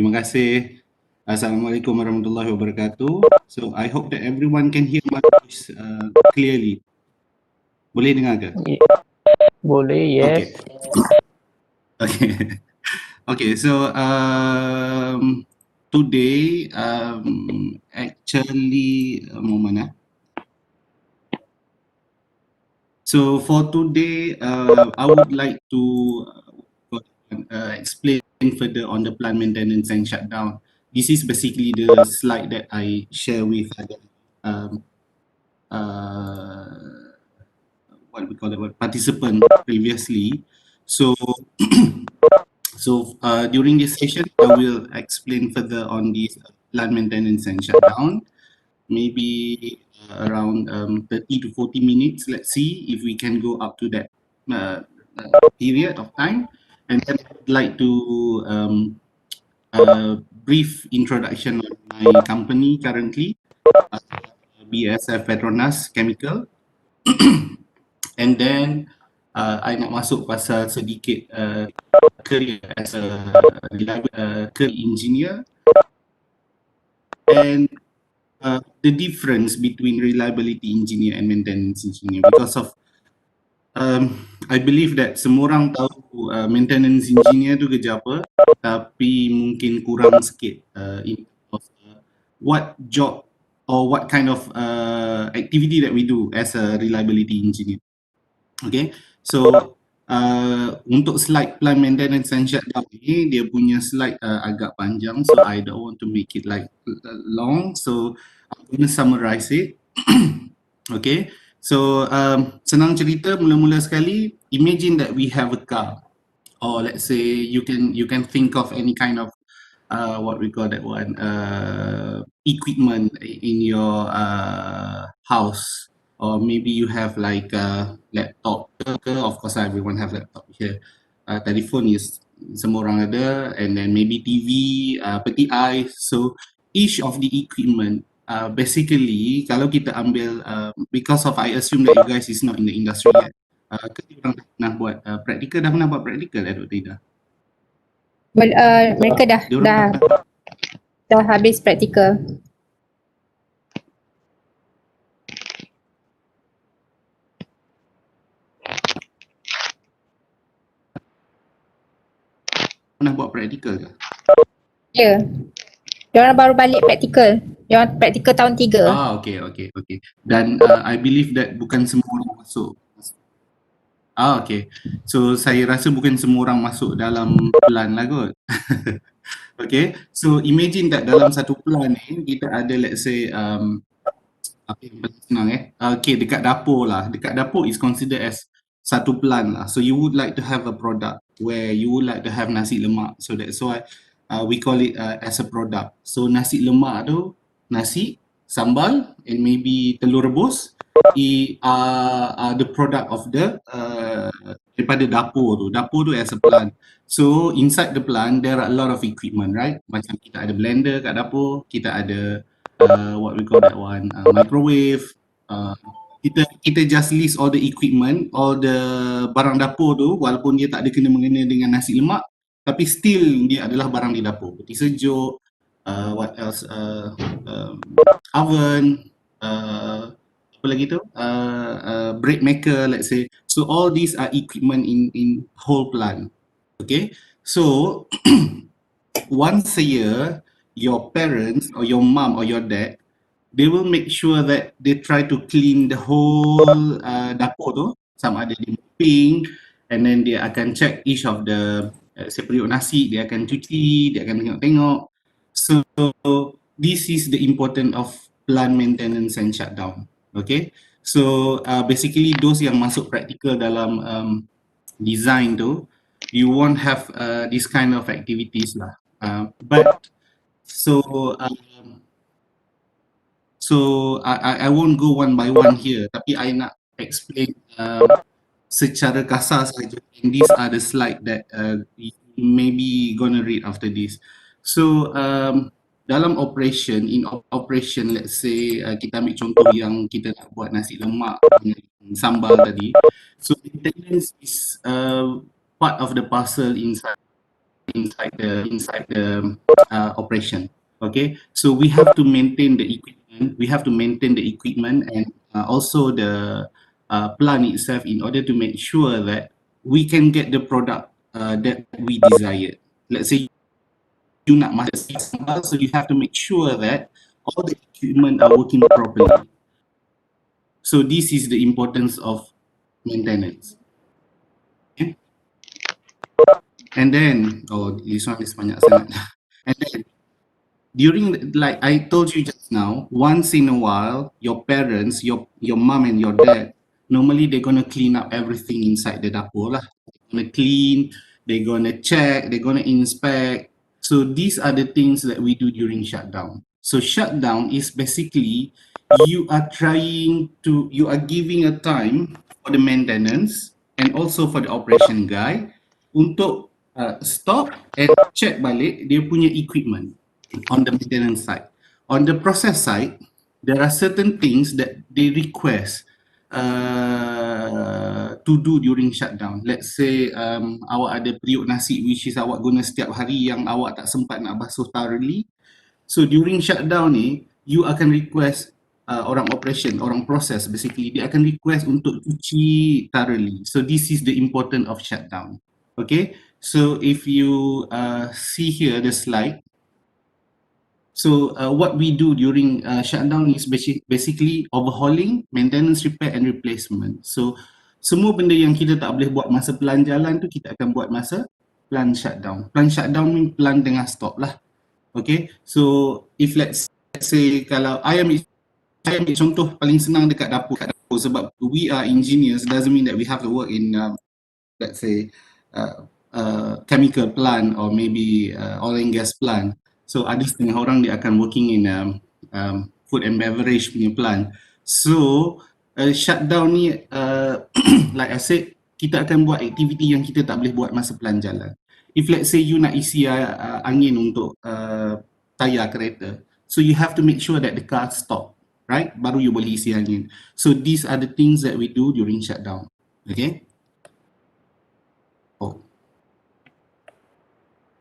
Terima kasih. Assalamualaikum warahmatullahi wabarakatuh. So I hope that everyone can hear my voice clearly. Boleh dengar ke? Boleh, yes. Okay. Okay. Okay. So today actually moment. So for today, I would like to explain further on the plant maintenance and shutdown. This is basically the slide that I share with what we call it, participant previously. So, during this session, I will explain further on the plant maintenance and shutdown. Maybe around 30 to 40 minutes. Let's see if we can go up to that period of time. And then I'd like to brief introduction of my company currently, BASF Petronas Chemical. And then I nak masuk pasal sedikit career as a career engineer and the difference between reliability engineer and maintenance engineer, because of I believe that semua orang tahu maintenance engineer tu kerja apa, tapi mungkin kurang sikit in terms of what job or what kind of activity that we do as a reliability engineer. Okay, so untuk slide plant maintenance and shutdown ni, dia punya slide agak panjang, so I don't want to make it like long, so I'm going to summarize it. Okay, so senang cerita, mula-mula sekali, imagine that we have a car, or let's say you can think of any kind of what we call that one, equipment in your house, or maybe you have like a laptop. Of course, everyone have laptop here. Telephone is semua orang ada, and then maybe TV, peti ais. So each of the equipment, basically, kalau kita ambil, because of I assume that you guys is not in the industry yet. Kita orang pernah buat practical, dah pernah buat practical Dr. Ida? Mereka dah habis praktikal. Pernah buat praktikal ke? Ya. Diorang baru balik praktikal. Diorang praktikal tahun 3. Okay. Dan I believe that bukan semua orang masuk. Okay. So saya rasa bukan semua orang masuk dalam plan lah kot. Okay. So imagine that dalam satu plan ni kita ada, let's say apa yang paling senang okay, dekat dapur lah. Dekat dapur is considered as satu plan lah. So you would like to have a product where you would like to have nasi lemak. So that's why we call it as a product. So nasi lemak tu, nasi, sambal, and maybe telur rebus are the product of the daripada dapur tu. Dapur tu as a plant. So inside the plant there are a lot of equipment, right? Macam kita ada blender kat dapur, kita ada what we call that one, microwave. Kita just list all the equipment, all the barang dapur tu, walaupun dia tak ada kena-mengena dengan nasi lemak, tapi still dia adalah barang di dapur. Peti sejuk, what else, oven, apa lagi tu, bread maker, let's say. So all these are equipment in whole plant. Okay, so once a year, your parents or your mom or your dad, they will make sure that they try to clean the whole dapur tu, sama ada dia mopping, and then dia akan check each of the periuk nasi, dia akan cuci, dia akan tengok-tengok. So this is the importance of plant maintenance and shutdown. Okay, so basically those yang masuk practical dalam design tu, you won't have this kind of activities lah. But so I won't go one by one here, tapi I nak explain secara kasar saja. And these are the slide that you maybe gonna read after this. So dalam operation, let's say kita ambil contoh yang kita nak buat nasi lemak dengan sambal tadi. So maintenance is part of the parcel inside the operation. Okay, so we have to maintain the equipment. We have to maintain the equipment and also the plant itself in order to make sure that we can get the product that we desire. Let's say you nak masak sambal, so you have to make sure that all the equipment are working properly. So this is the importance of maintenance. Okay? And then, oh, this one is banyak sangat. And then, during, like I told you just now, once in a while, your parents, your mom and your dad, normally they're gonna clean up everything inside the dapur lah. They're gonna clean, they're gonna check, they're gonna inspect. So these are the things that we do during shutdown. So shutdown is basically you are giving a time for the maintenance and also for the operation guy untuk stop and check balik dia punya equipment on the maintenance side. On the process side, there are certain things that they request to do during shutdown. Let's say awak ada periuk nasi which is awak guna setiap hari yang awak tak sempat nak basuh thoroughly. So during shutdown ni, you akan request orang operation, orang proses basically, dia akan request untuk cuci thoroughly. So this is the importance of shutdown. Okay, so if you see here the slide, so what we do during shutdown is basically overhauling, maintenance, repair and replacement. So semua benda yang kita tak boleh buat masa plan jalan tu kita akan buat masa plan shutdown. Plan shutdown ni plan tengah stop lah. Okay, so if let's say kalau I ambil contoh paling senang dekat dapur sebab we are engineers, doesn't mean that we have to work in let's say chemical plant or maybe oil and gas plant. So ada setengah orang dia akan working in food and beverage punya plant. So shutdown ni like I said, kita akan buat aktiviti yang kita tak boleh buat masa plan jalan. If let's say you nak isi angin untuk tayar kereta, so you have to make sure that the car stop, right? Baru you boleh isi angin. So these are the things that we do during shutdown. Okay. Oh.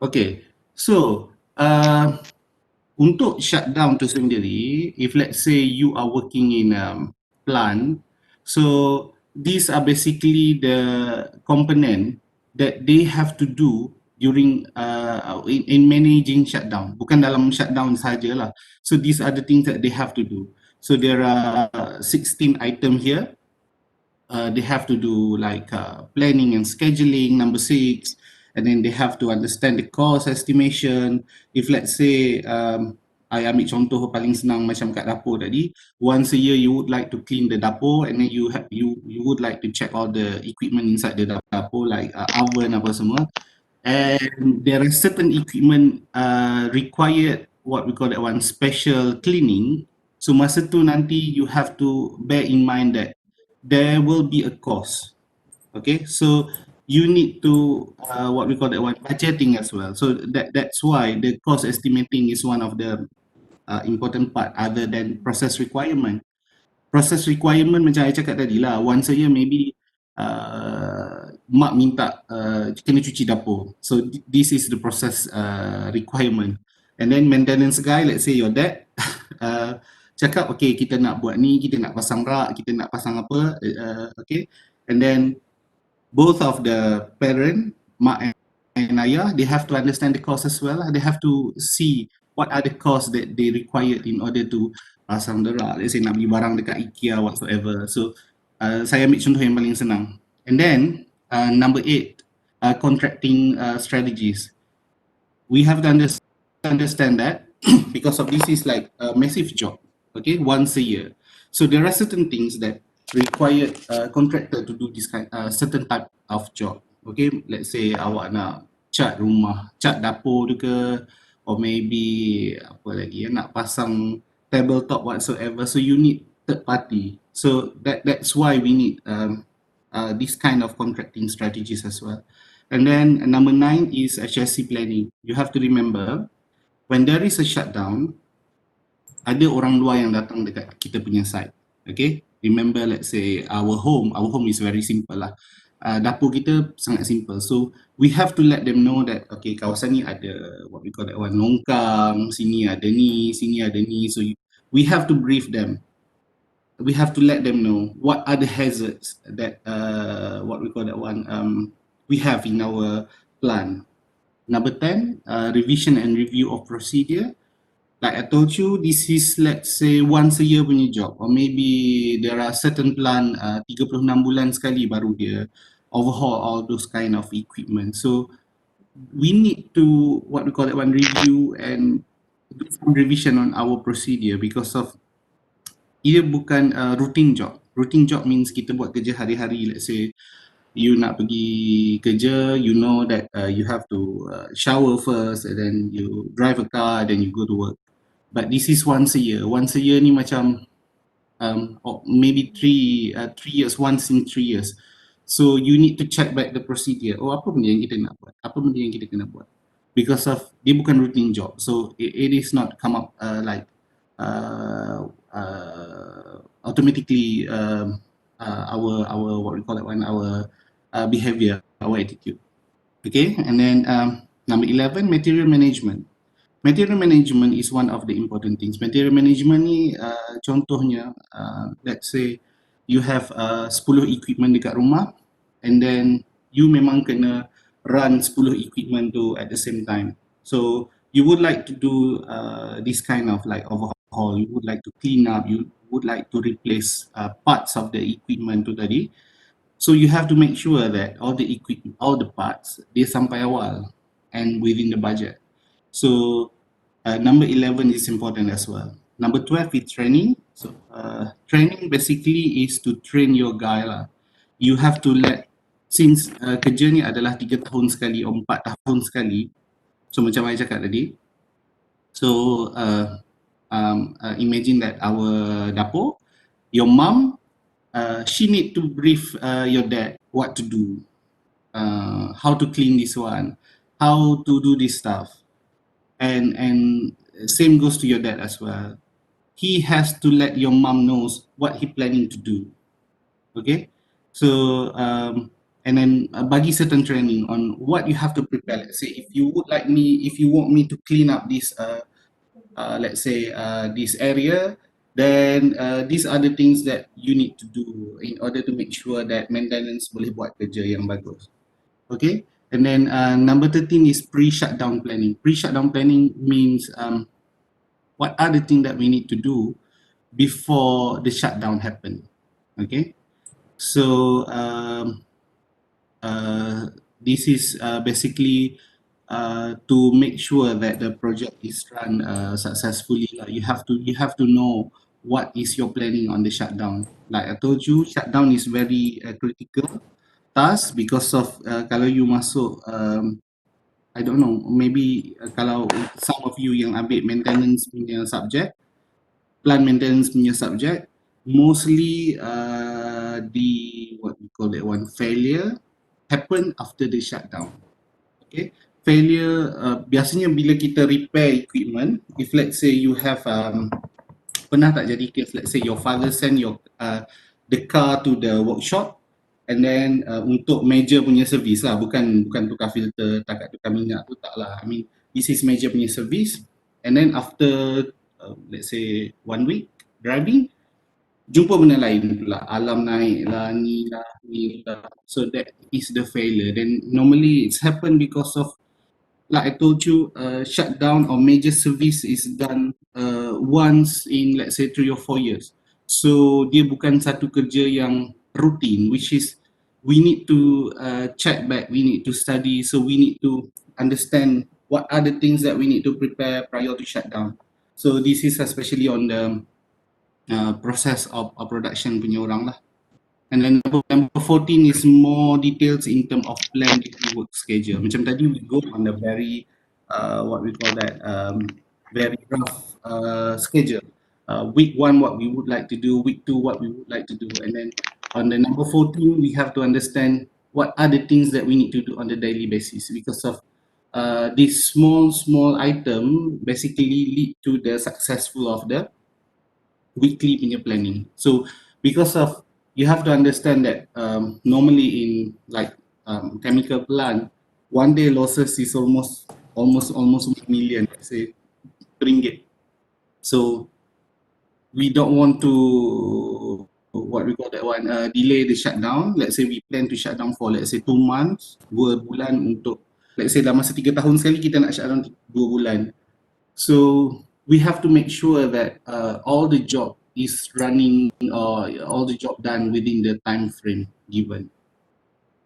Okay. So untuk shutdown tu sendiri, if let's say you are working in plant, so these are basically the component that they have to do during in managing shutdown. Bukan dalam shutdown sajalah. So these are the things that they have to do. So there are 16 items here. They have to do like planning and scheduling, number 6, and then they have to understand the cost estimation. If let's say I ambil contoh paling senang macam kat dapur tadi, once a year you would like to clean the dapur and then you would like to check all the equipment inside the dapur like oven apa semua, and there are certain equipment required what we call that one special cleaning. So masa tu nanti you have to bear in mind that there will be a cost. Okay, so you need to what we call that one budgeting as well. So that's why the cost estimating is one of the important part other than process requirement. Process requirement macam saya cakap tadi lah, once a year maybe mak minta kena cuci dapur. So this is the process requirement. And then maintenance guy, let's say your dad cakap okay kita nak buat ni, kita nak pasang rak, kita nak pasang apa, okay, and then both of the parent, mak and ayah, they have to understand the cost as well. They have to see what are the costs that they required in order to pasang the rak. Let's say nak beli barang dekat IKEA whatsoever. So saya ambil contoh yang paling senang. And then number 8, contracting strategies. We have to understand that because of this is like a massive job. Okay, once a year. So there are certain things that require contractor to do this kind certain type of job. Okay, let's say awak nak cat rumah, cat dapur tu ke, or maybe apa lagi nak pasang tabletop whatsoever. So you need third party. So that's why we need this kind of contracting strategies as well. And then number 9 is chassis planning. You have to remember when there is a shutdown, ada orang luar yang datang dekat kita punya site. Okay, remember let's say our home is very simple lah. dapur kita sangat simple. So we have to let them know that okay, kawasan ni ada what we call that one longkang, sini ada ni, sini ada ni. So we have to brief them. We have to let them know what are the hazards that what we call that one we have in our plan. Number 10, revision and review of procedure. Like I told you, this is let's say once a year punya job, or maybe there are certain plan 36 bulan sekali baru dia overhaul all those kind of equipment. So we need to what we call that one review and do some revision on our procedure because of ia bukan routine job. Routine job means kita buat kerja hari-hari. Let's say you nak pergi kerja, you know that you have to shower first and then you drive a car, then you go to work. But this is once a year. Once a year ni macam or maybe 3 years, once in 3 years. So you need to check back the procedure. Oh, apa benda yang kita nak buat? Apa benda yang kita kena buat? Because of dia bukan routine job. So it is not come up like automatically our what we call that one, our behavior, our attitude. Okay, and then number 11, material management. Material management is one of the important things. Material management ni contohnya let's say you have 10 equipment dekat rumah and then you memang kena run 10 equipment tu at the same time. So you would like to do this kind of like overhaul, you would like to clean up, you would like to replace parts of the equipment tu tadi. So you have to make sure that all the equipment, all the parts, dia sampai awal and within the budget. So number 11 is important as well. Number 12 is training. So training basically is to train your guy lah. You have to let, since kerja ni adalah 3 tahun sekali or 4 tahun sekali. So macam saya cakap tadi. So imagine that our dapur, your mom, she need to brief your dad what to do, how to clean this one, how to do this stuff. And same goes to your dad as well. He has to let your mom knows what he planning to do. Okay, so and then bagi certain training on what you have to prepare. Let's say if you would like me, if you want me to clean up this let's say this area, then these are the things that you need to do in order to make sure that maintenance boleh buat kerja yang bagus. Okay, and then number 13 is pre-shutdown planning. Pre-shutdown planning means what are the things that we need to do before the shutdown happen. Okay, so this is basically to make sure that the project is run successfully. You have to know what is your planning on the shutdown. Like I told you, shutdown is very critical task because of kalau you masuk I don't know, maybe kalau some of you yang ambil maintenance punya subject, plant maintenance punya subject, mostly the what we call that one, failure happen after the shutdown. Okay, failure biasanya bila kita repair equipment, if let's say you have pernah tak jadi case, let's say your father send your the car to the workshop and then untuk major punya service lah, bukan tukar filter, tukar minyak tu tak lah. I mean this is major punya service and then after let's say 1 week driving, jumpa benda lain pula, alam naik lah, ni lah. So that is the failure. Then normally it's happen because of, like I told you, shutdown or major service is done once in let's say 3 or 4 years. So dia bukan satu kerja yang routine, which is we need to check back, we need to study, so we need to understand what are the things that we need to prepare prior to shutdown. So this is especially on the process of production punya orang lah. And then number 14 is more details in terms of plan daily work schedule. Macam tadi we go on the very what we call that very rough schedule. Week 1 what we would like to do, week 2 what we would like to do, and then on the number 14 we have to understand what are the things that we need to do on the daily basis, because of this small item basically lead to the successful of the weekly punya planning. So because of you have to understand that normally in like chemical plant, one day losses is almost 1 million, say, ringgit. So we don't want to what we call that one delay the shutdown. Let's say we plan to shut down for let's say 2 months, 2 bulan untuk let's say dalam masa 3 tahun sekali kita nak shut down 2 bulan. So we have to make sure that all the job is running or all the job done within the time frame given.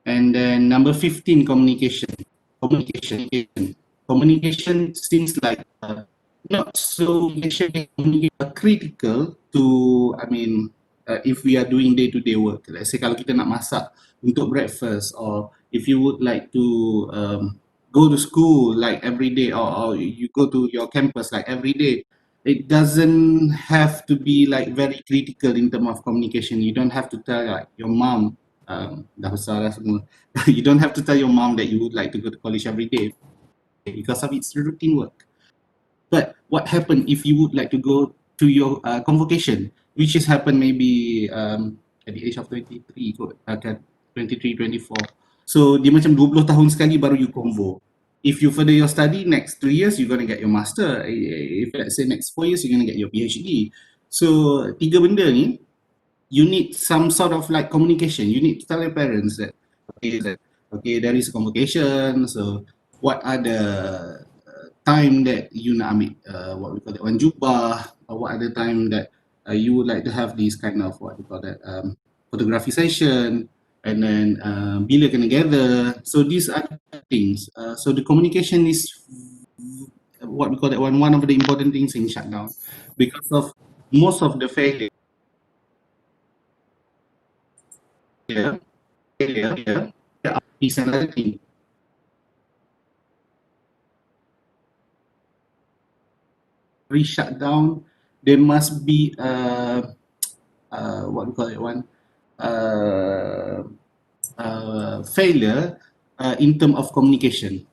And then number 15, communication. Communication seems like not so critical to, I mean, if we are doing day-to-day work. Let's say kalau kita nak masak untuk breakfast, or if you would like to go to school like every day, or you go to your campus like every day, it doesn't have to be like very critical in terms of communication. You don't have to tell like your mom, dah besar dah semua. You don't have to tell your mom that you would like to go to college every day because of its routine work. But what happened if you would like to go to your convocation, which has happened maybe at the age of 23 kot, 23, 24. So dia macam 20 tahun sekali baru you convo. If you further your study, next 3 years you're going to get your master. If let's say next 4 years you're going to get your PhD. So 3 benda ni, you need some sort of like communication. You need to tell your parents that okay, there is a convocation. So what are the time that you nak ambil what we call that one jubah, or what are the time that you would like to have this kind of what we call that photography session, and then bila kena gather. So these are things. So the communication is what we call that one of the important things in shutdown, because of most of the failure is another thing. Shutdown, there must be what we call it one failure in term of communication.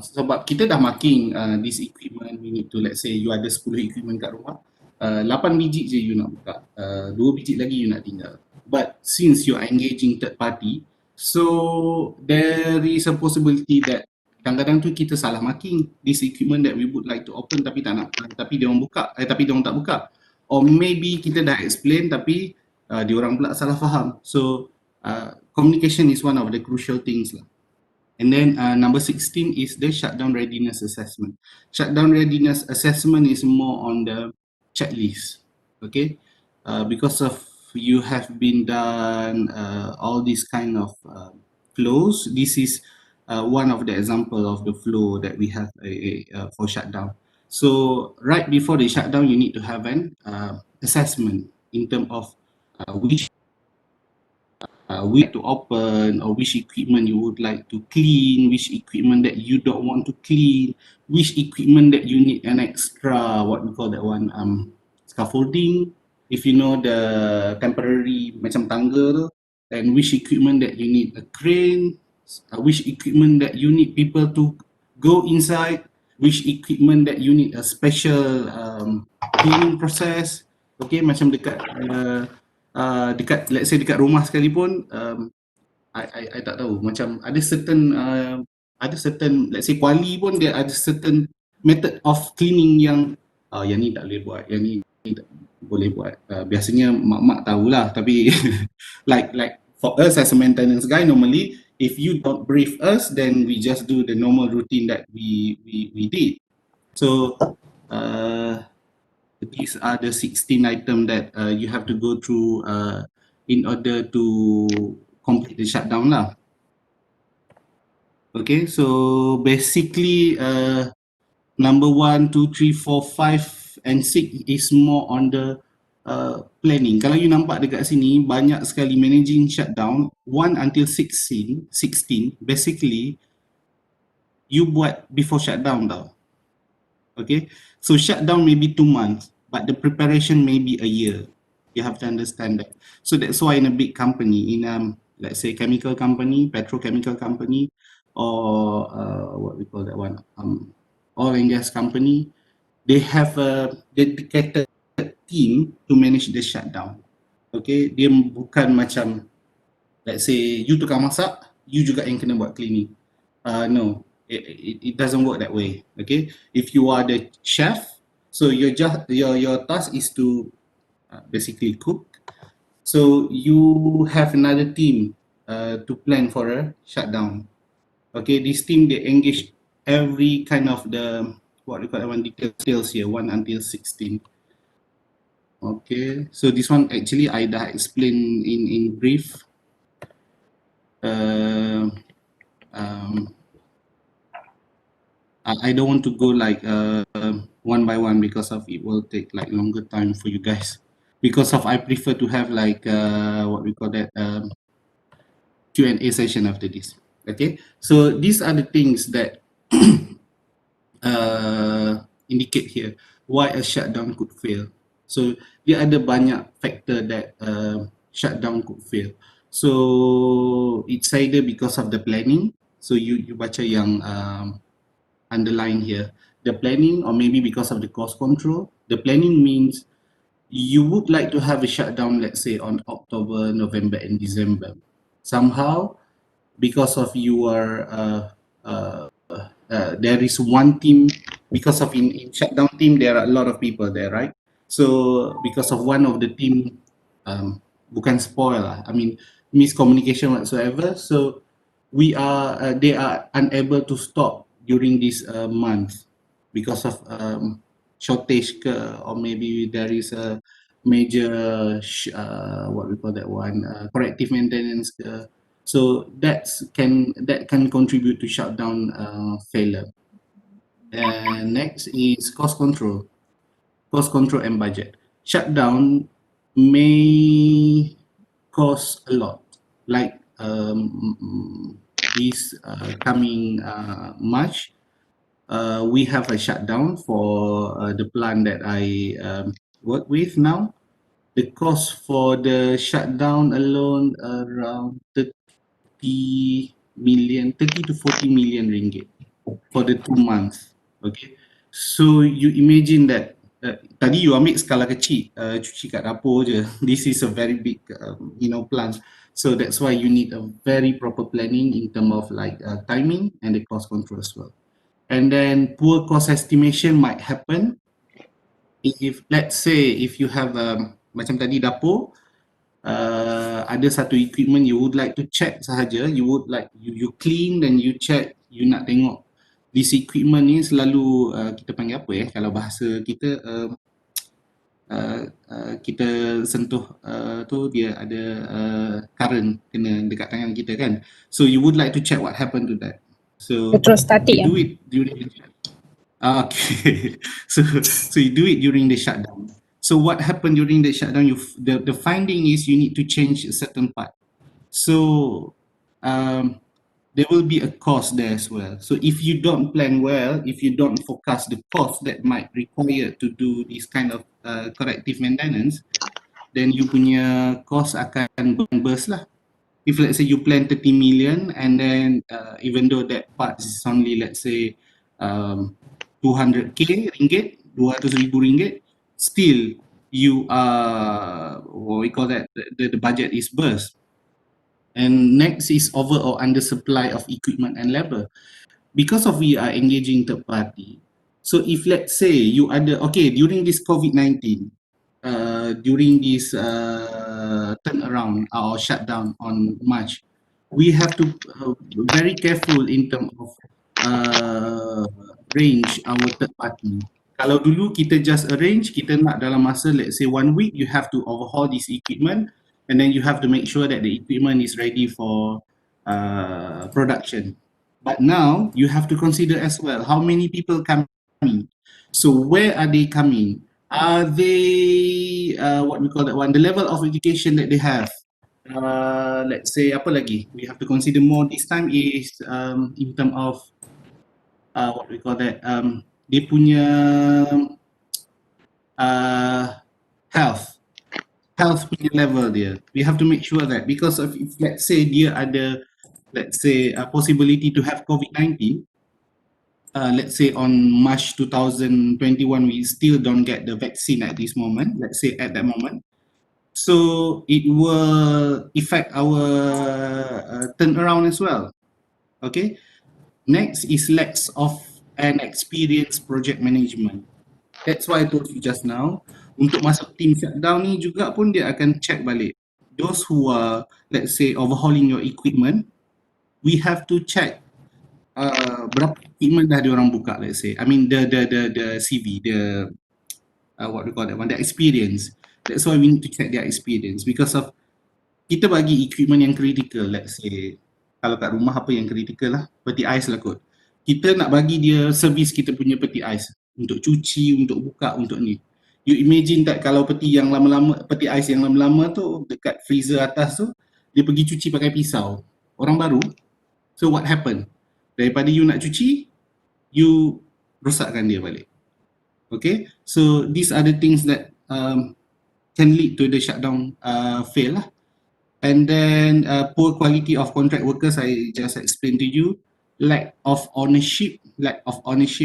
Sebab kita dah marking this equipment, we need to, let's say you ada 10 equipment kat rumah, 8 biji je you nak buka, 2 biji lagi you nak tinggal. But since you are engaging third party, so there is a possibility that kadang-kadang tu kita salah marking this equipment that we would like to open tapi tak nak, tapi dia orang buka, tapi dia orang tak buka. Or maybe kita dah explain tapi dia orang pula salah faham. So communication is one of the crucial things lah. And then number 16 is the shutdown readiness assessment. Shutdown readiness assessment is more on the checklist, okay? Because of you have been done all these kind of flows. This is one of the example of the flow that we have for shutdown. So right before the shutdown, you need to have an assessment in terms of which to open, or which equipment you would like to clean, which equipment that you don't want to clean, which equipment that you need an extra, what we call that one, scaffolding, if you know the temporary macam tangga tu, and which equipment that you need a crane, which equipment that you need people to go inside, which equipment that you need a special cleaning process. Okay, macam dekat dekat, let's say dekat rumah sekalipun, I tak tahu, macam ada certain let's say kuali pun dia ada certain method of cleaning yang yang ni tak boleh buat, yang ni tak boleh buat. Biasanya mak-mak tahulah, tapi like for us as a maintenance guy, normally if you don't brief us, then we just do the normal routine that we did. So these are the 16 items that you have to go through in order to complete the shutdown lah. Okay, so basically number 1, 2, 3, 4, 5 and 6 is more on the planning. Kalau you nampak dekat sini, banyak sekali managing shutdown 1 until 16 basically you buat before shutdown tau. Okay, so shutdown may be 2 months, but the preparation may be a year. You have to understand that. So that's why in a big company, in let's say chemical company, petrochemical company, or what we call that one, oil and gas company, they have a dedicated team to manage the shutdown. Okay, dia bukan macam let's say you tukang masak, you juga yang kena buat cleaning. No, it doesn't work that way. Okay, if you are the chef, so your task is to basically cook. So you have another team to plan for a shutdown. Okay, this team they engage every kind of the what we call that one details here, 1 until 16. Okay, so this one actually I dah explain in brief. I don't want to go like one by one because of it will take like longer time for you guys. Because of I prefer to have like what we call that Q&A session after this. Okay, so these are the things that indicate here why a shutdown could fail. So dia ada banyak factor that shutdown could fail. So it's either because of the planning. So you baca yang underline here, the planning, or maybe because of the cost control. The planning means you would like to have a shutdown, let's say on October, November, and December. Somehow, because of your there is one team, because of in shutdown team there are a lot of people there, right? So because of one of the team bukan spoil lah, I mean miscommunication whatsoever, so we are they are unable to stop during this month because of shortage ke, or maybe there is a major what we call that one corrective maintenance ke. So that can contribute to shutdown failure. And next is cost control and budget. Shutdown may cost a lot, like this coming March. We have a shutdown for the plant that I work with now. The cost for the shutdown alone around 30 to 40 million ringgit for the 2 months. Okay, so you imagine that tadi you ambil skala kecil, cuci kat dapur je. This is a very big plant, so that's why you need a very proper planning in terms of like timing and the cost control as well. And then poor cost estimation might happen if let's say if you have macam tadi dapur, ada satu equipment you would like to check sahaja, you would like you clean dan you check, you nak tengok this equipment ni selalu kita panggil apa kalau bahasa kita kita sentuh tu dia ada current kena dekat tangan kita kan, so you would like to check what happened to that, so Elektrostatik you do it during the okay. So you do it during the shutdown. So what happened during the shutdown? The finding is you need to change a certain part. So there will be a cost there as well. So if you don't plan well, if you don't forecast the cost that might require to do this kind of corrective maintenance, then you punya cost akan burst lah. If let's say you plan 30 million and then even though that part is only let's say 200k ringgit, 200,000 ringgit, still you are what we call that the budget is burst. And next is over or under supply of equipment and labor. Because of we are engaging third party. So if let's say you ada during this COVID-19, during this turnaround or shutdown on March, we have to very careful in terms of arrange our third party. Kalau dulu kita just arrange, kita nak dalam masa let's say 1 week, you have to overhaul this equipment and then you have to make sure that the equipment is ready for production. But now you have to consider as well how many people coming. So where are they coming? Are they what we call that one? The level of education that they have. Let's say apa lagi? We have to consider more this time is in terms of what we call that dia punya health punya level dia. We have to make sure that because of if let's say dia ada let's say a possibility to have COVID-19, let's say on March 2021 we still don't get the vaccine at this moment, let's say at that moment. So it will affect our turnaround as well. Okay. Next is lack of an experienced project management. That's why I told you just now, untuk masuk team shutdown ni juga pun dia akan check balik. Those who are, let's say, overhauling your equipment, we have to check berapa equipment dah diorang buka, let's say. I mean the CV, the what we call that one, the experience. That's why we need to check their experience because of kita bagi equipment yang critical, let's say kalau kat rumah apa yang critical lah, peti ais lah kot. Kita nak bagi dia servis kita punya peti ais untuk cuci, untuk buka, untuk ni. You imagine tak kalau peti yang lama-lama, peti ais yang lama-lama tu dekat freezer atas tu, dia pergi cuci pakai pisau. Orang baru. So what happen? Daripada you nak cuci, you rosakkan dia balik. Okay, so these are the things that can lead to the shutdown fail lah. And then poor quality of contract workers, I just explained to you. Lack of ownership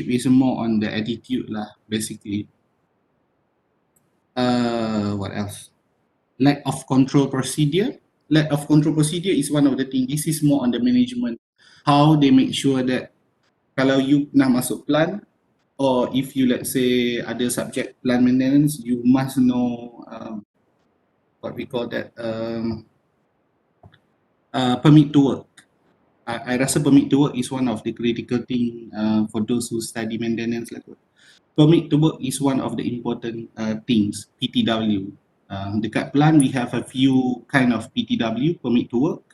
is more on the attitude lah, basically. What else? Lack of control procedure. Lack of control procedure is one of the things. This is more on the management. How they make sure that kalau you nak masuk plan, or if you, let's say, ada subject plan maintenance, you must know what we call that, permit to work. I rasa permit to work is one of the critical thing for those who study maintenance. Like permit to work is one of the important things, PTW. Dekat plan, we have a few kind of PTW, permit to work.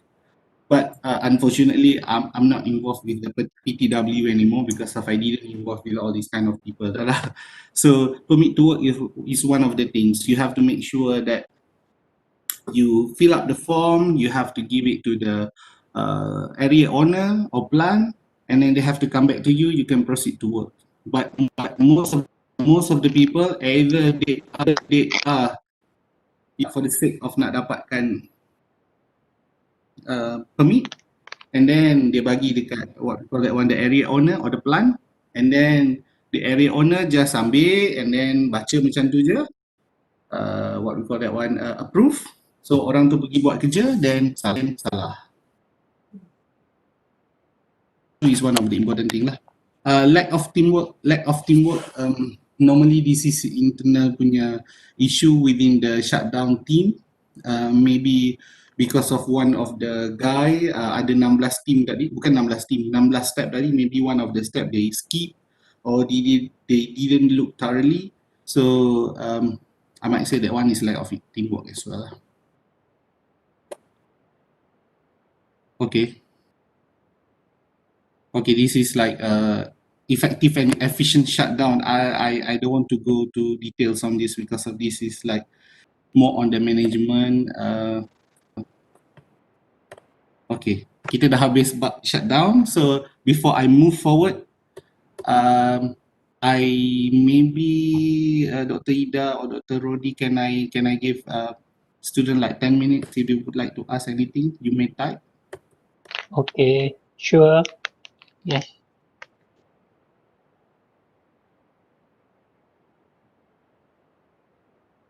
But unfortunately, I'm not involved with the PTW anymore because I didn't involve with all these kind of people. So permit to work is one of the things. You have to make sure that you fill up the form, you have to give it to the area owner or plan, and then they have to come back to you, you can proceed to work. But most of the people, either they are for the sake of nak dapatkan permit, and then dia bagi dekat what we call that one, the area owner or the plant, and then the area owner just ambil and then baca macam tu je, what we call that one, approve. So orang tu pergi buat kerja, then salah. Is one of the important thing lah. Lack of teamwork. Normally this is internal punya issue within the shutdown team. Maybe because of one of the guy, ada 16 team tadi, bukan 16 team, 16 step tadi, maybe one of the step they skip or they didn't look thoroughly. So I might say that one is lack of teamwork as well. Okay, this is like effective and efficient shutdown. I don't want to go to details on this because of this is like more on the management. Okay, kita dah habis bab shutdown. So before I move forward, I maybe Dr. Ida or Dr. Rodi, can I give student like 10 minutes if you would like to ask anything, you may type. Okay, sure. Yes.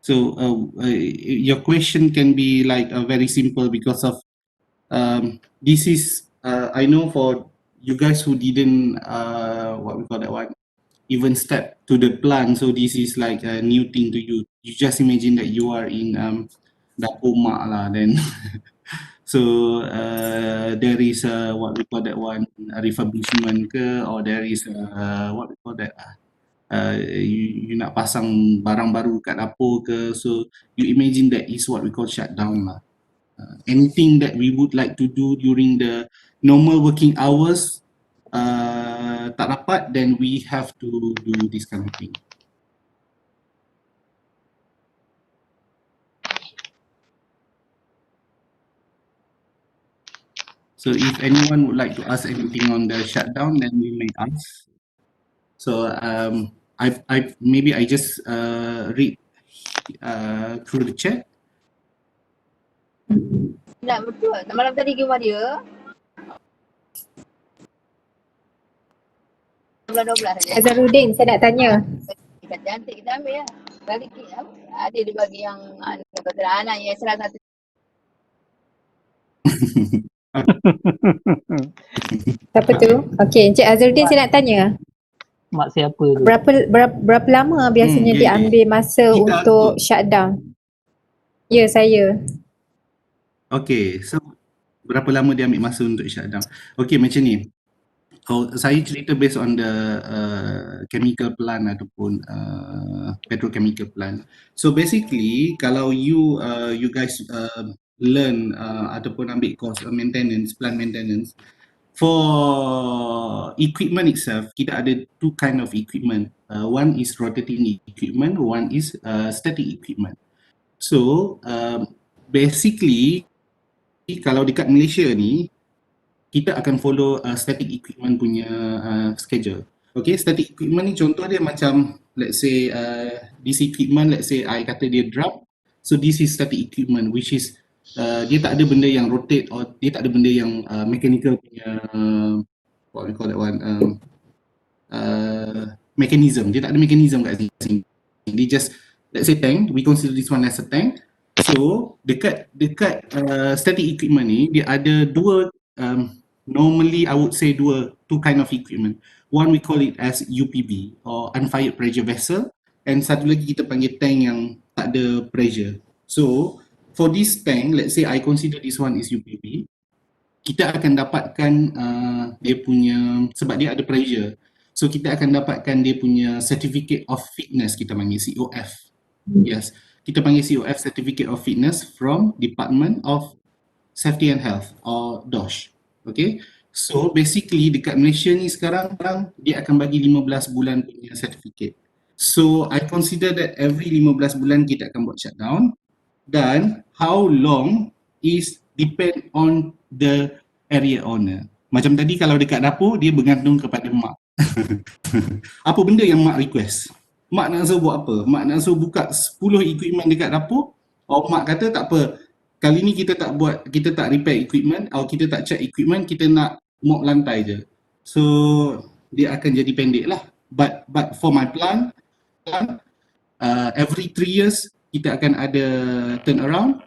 So your question can be like very simple because of this is I know for you guys who didn't what we call that one, even step to the plan, so this is like a new thing to you. You just imagine that you are in dapur mak lah, then so there is a what we call that one, a refurbishment ke, or there is a what we call that, you nak pasang barang baru kat dapur ke, so you imagine that is what we call shutdown lah. Anything that we would like to do during the normal working hours tak dapat, then we have to do this kind of thing. So if anyone would like to ask anything on the shutdown, then we may ask. So I maybe I just read through the chat. Nak betul. Malam tadi game dia. 12 saja. Azharuddin, saya nak tanya. Kita cantik kita ambil lah. Balik ada dia bagi yang Keterangan ya salah satu. Siapa tu? Okey, Encik Azruddin saya nak tanya. Mak siapa tu? Berapa lama biasanya ya, dia ya. ambil masa Kita untuk atur. shutdown? Ya, saya. Okay, so berapa lama dia ambil masa untuk shutdown? Okay, macam ni. Saya cerita based on the chemical plant ataupun petrochemical plant. So basically, kalau you guys learn ataupun ambil course maintenance, plant maintenance, for equipment itself, kita ada two kind of equipment. One is rotating equipment, one is static equipment. So basically, kalau dekat Malaysia ni, kita akan follow static equipment punya schedule. Okay, static equipment ni contoh dia macam, let's say this equipment, let's say I kata dia drum. So this is static equipment, which is dia tak ada benda yang rotate, or dia tak ada benda yang mechanical punya, what we call that one, mechanism. Dia tak ada mechanism kat sini. Dia just, let's say tank, we consider this one as a tank. So dekat static equipment ni, dia ada dua, normally I would say two kind of equipment. One we call it as UPV, or unfired pressure vessel, and satu lagi kita panggil tank yang tak ada pressure. So for this tank, let's say I consider this one is UPV, kita akan dapatkan dia punya, sebab dia ada pressure, so kita akan dapatkan dia punya certificate of fitness, kita panggil COF. Yes, kita panggil COF, certificate of fitness, from Department of Safety and Health, or DOSH. Okay, so basically dekat Malaysia ni sekarang dia akan bagi 15 bulan punya certificate. So I consider that every 15 bulan kita akan buat shutdown, dan how long is depend on the area owner. Macam tadi kalau dekat dapur, dia bergantung kepada mak. Apa benda yang mak request? Mak nak suruh buat apa? Mak nak suruh buka 10 equipment dekat dapur, or mak kata tak apa, kali ni kita tak repair equipment, atau kita tak check equipment, kita nak mop lantai je. So dia akan jadi pendek lah. But for my plan, every 3 years kita akan ada turnaround.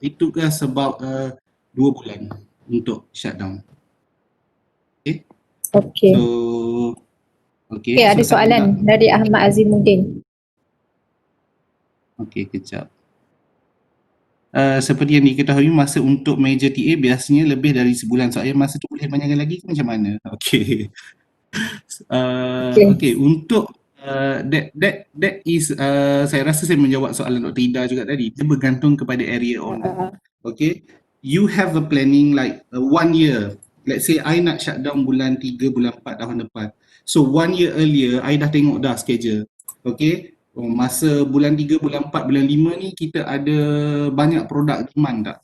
It took us about 2 bulan untuk shutdown. Okay. Okey. So okay, Okey, ada so soalan dari Ahmad Azimuddin. Okey, kejap. Seperti yang diketahui, masa untuk major TA biasanya lebih dari sebulan. Soalnya masa tu boleh banyakkan lagi ke macam mana? Okey. Okey, untuk that is saya rasa saya menjawab soalan Dr. Ida juga tadi. Dia bergantung kepada area owner. Okay, you have a planning like 1 year. Let's say I nak shutdown bulan 3, bulan 4 tahun depan. So 1 year earlier, I dah tengok dah schedule. Okay, masa bulan 3, bulan 4, bulan 5 ni kita ada banyak produk demand tak?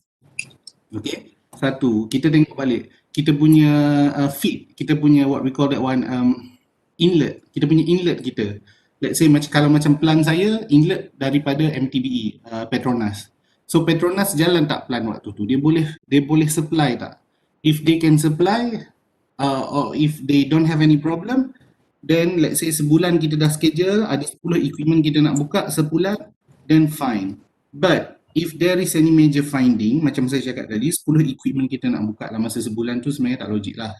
Okay, satu, kita tengok balik. Kita punya feed, kita punya what we call that one, inlet. Kita punya inlet kita. Let's say kalau macam plan saya, inlet daripada MTBE, Petronas. So Petronas jalan tak plan waktu tu? Dia boleh supply tak? If they can supply, or if they don't have any problem, then let's say sebulan kita dah schedule, ada 10 equipment kita nak buka sebulan, then fine. But if there is any major finding, macam saya cakap tadi, 10 equipment kita nak buka dalam masa sebulan tu sebenarnya tak logik lah.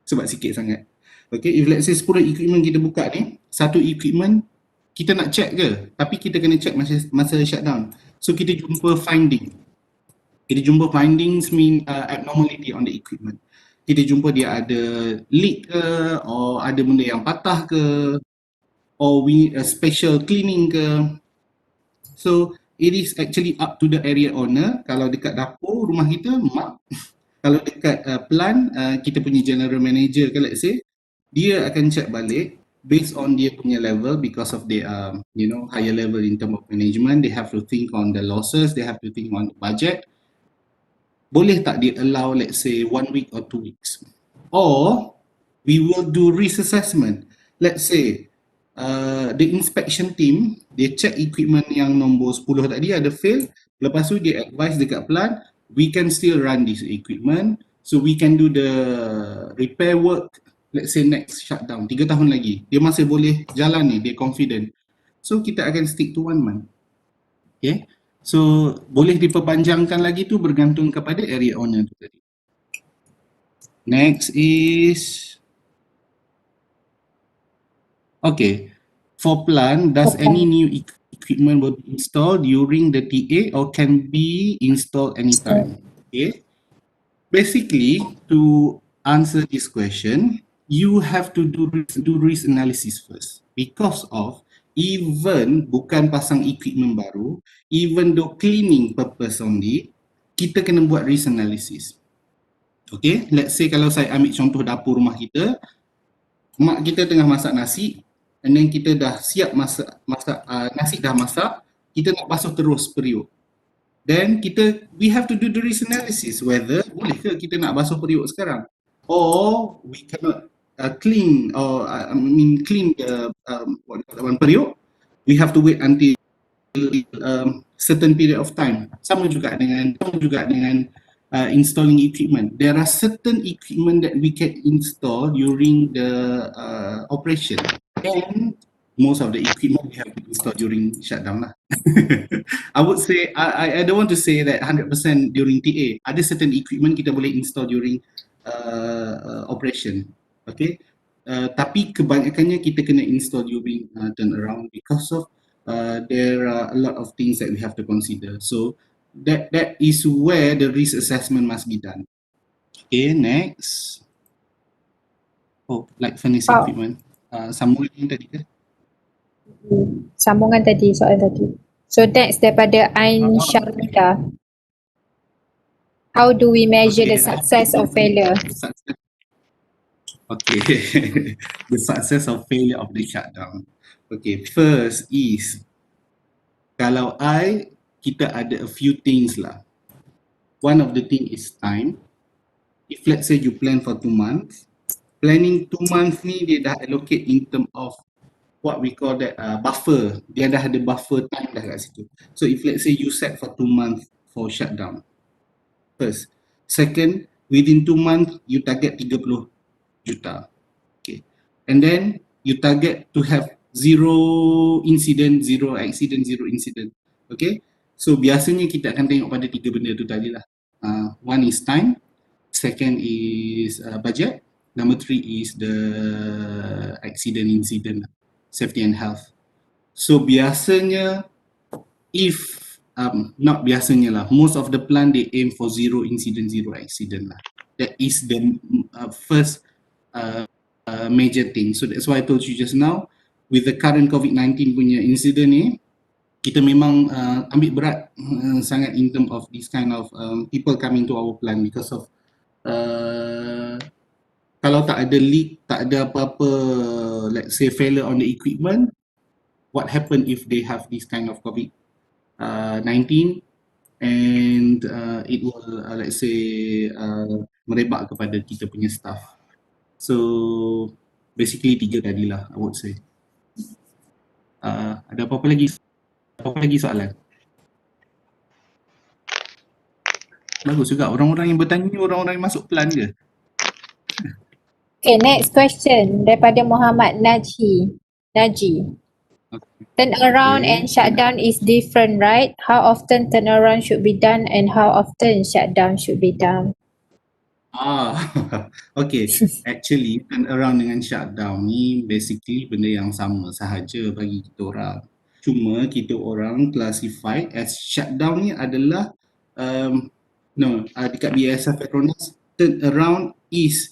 Sebab sikit sangat. Okay, if let's say 10 equipment kita buka ni, satu equipment kita nak check je, tapi kita kena check masa shutdown. So kita jumpa finding. Kita jumpa findings mean abnormality on the equipment. Kita jumpa dia ada leak ke, or ada benda yang patah ke, or we need a special cleaning ke. So it is actually up to the area owner. Kalau dekat dapur rumah kita, mak. Kalau dekat plant, kita punya general manager ke, let's say, dia akan check balik based on dia punya level, because of their higher level in term of management. They have to think on the losses, they have to think on the budget. Boleh tak dia allow, let's say, 1 week or 2 weeks? Or we will do risk assessment. Let's say the inspection team, dia check equipment yang nombor 10 tadi ada fail, lepas tu dia advise dekat plant, we can still run this equipment, so we can do the repair work, let's say next shutdown, 3 tahun lagi, dia masih boleh jalan ni, dia confident. So kita akan stick to 1 month. Okay, So boleh diperpanjangkan lagi tu bergantung kepada area owner tu tadi. Next is, okay, for plant, does any new equipment will be installed during the TA or can be installed anytime? Okay. Basically, to answer this question, you have to do risk analysis first, because of even bukan pasang equipment baru, even though cleaning purpose only, kita kena buat risk analysis. Okay, let's say kalau saya ambil contoh dapur rumah kita, mak kita tengah masak nasi, and then kita dah siap masak nasi dah masak, kita nak basuh terus periuk. Then we have to do the risk analysis whether boleh ke kita nak basuh periuk sekarang, or we cannot clean the periuk. We have to wait until certain period of time. Sama juga dengan installing equipment. There are certain equipment that we can install during the operation, and most of the equipment we have to install during shutdown lah. I would say, I don't want to say that 100% during TA. Ada certain equipment kita boleh install during operation. Okay. Tapi kebanyakannya kita kena install during turnaround, because of there are a lot of things that we have to consider. So that is where the risk assessment must be done. Okay, next. Oh, like furnace equipment. Sambungan yang tadi ke? Sambungan tadi, soal tadi. So next daripada Ain Syarida. How do we measure the success or failure? Okay, the success or failure of the shutdown. Okay, first is, kalau kita ada a few things lah. One of the thing is time. If let's say you plan for 2 months, planning 2 months ni dia dah allocate in term of what we call that buffer. Dia dah ada buffer time dah kat situ. So if let's say you set for 2 months for shutdown, first. Second, within 2 months you target 30 juta. Okay. And then you target to have zero incident, zero accident, zero incident. Okay. So biasanya kita akan tengok pada 3 benda tu tadi lah. One is time, second is budget, number 3 is the accident incident, safety and health. So biasanya, if not biasanya lah, most of the plant they aim for zero incident, zero accident lah. That is the first major thing. So that's why I told you just now, with the current COVID-19 punya incident ni, kita memang ambil berat sangat in term of this kind of people coming to our plant, because of kalau tak ada leak, tak ada apa-apa, let's say failure on the equipment, what happen if they have this kind of COVID-19 and it will let's say merebak kepada kita punya staff. So basically 3 tadi lah, I would say. Ada apa-apa lagi? Apa lagi soalan? Bagus juga, orang-orang yang bertanya ni orang-orang yang masuk plan ke? Okay, next question daripada Muhammad Naji. Turnaround and shutdown is different, right? How often turnaround should be done and how often shutdown should be done? Okay. Actually, turnaround dengan shutdown ni basically benda yang sama sahaja bagi kita orang. Cuma kita orang classify as shutdown ni adalah dekat BASF Petronas, turnaround is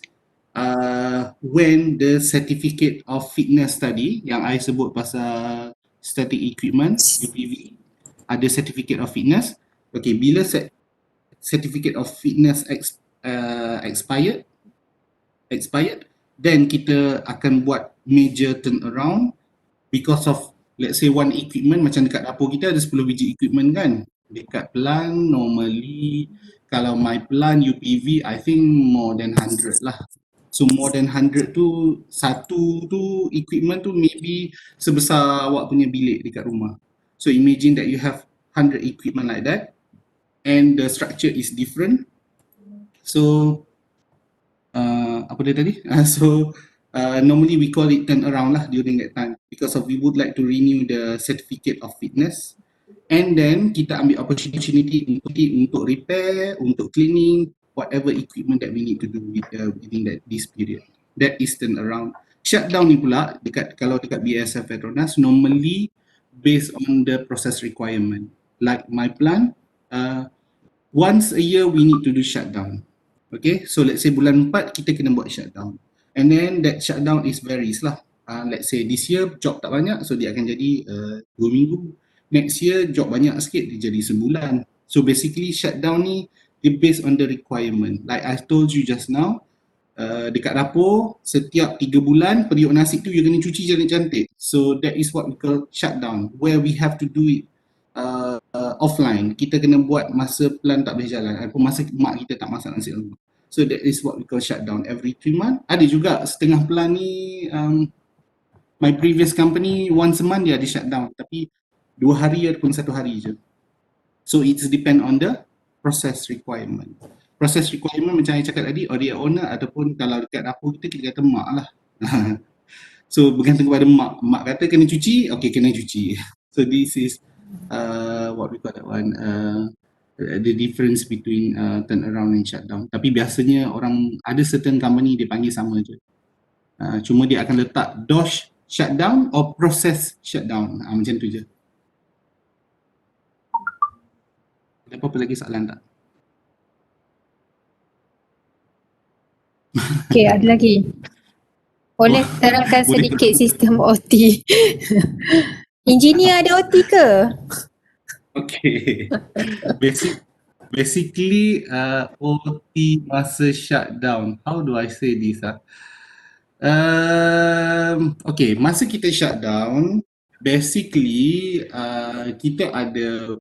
when the certificate of fitness tadi yang I sebut pasal static equipment, UPV, ada certificate of fitness. Okay, bila certificate of fitness expired, then kita akan buat major turnaround, because of let's say one equipment, macam dekat dapur kita ada 10 biji equipment kan. Dekat plant normally, kalau my plant UPV I think more than 100 lah. So more than 100 tu, satu tu equipment tu maybe sebesar awak punya bilik dekat rumah. So imagine that you have 100 equipment like that and the structure is different. So apa dia tadi? Normally we call it turnaround lah during that time, because of we would like to renew the certificate of fitness And then kita ambil opportunity untuk repair, untuk cleaning, whatever equipment that we need to do within this period. That is turn around. Shutdown ni pula kalau dekat BASF Petronas normally based on the process requirement. Like my plant, once a year we need to do shutdown. Okay, so let's say bulan 4 kita kena buat shutdown. And then that shutdown is varies lah. Let's say this year job tak banyak, so dia akan jadi 2 minggu. Next year job banyak sikit, dia jadi sebulan. So basically shutdown ni dia based on the requirement. Like I told you just now, dekat dapur setiap 3 bulan periuk nasi tu you kena cuci cantik-cantik. So that is what we call shutdown, where we have to do it offline. Kita kena buat masa plant tak boleh jalan ataupun masa mak kita tak masak nasi lemak. So that is what we call shutdown every 3 months. Ada juga setengah plant ni, my previous company once a month dia ada shutdown, tapi 2 hari ataupun 1 hari je. So it depend on the process requirement. Process requirement macam saya cakap tadi, or the owner ataupun kalau dekat dapur kita kata mak lah. So bergantung kepada mak. Mak kata kena cuci, okay kena cuci. So this is what we call that one, the difference between turnaround and shutdown. Tapi biasanya orang, ada certain company dia panggil sama je. Cuma dia akan letak DOSH shutdown or process shutdown. Macam tu je. Ada apa-apa lagi soalan tak? Okay, ada lagi. Boleh terangkan Boleh. sedikit sistem OT? Engineer ada OT ke? Okay. Basically, OT masa shutdown. How do I say this? Okay, masa kita shutdown, basically kita ada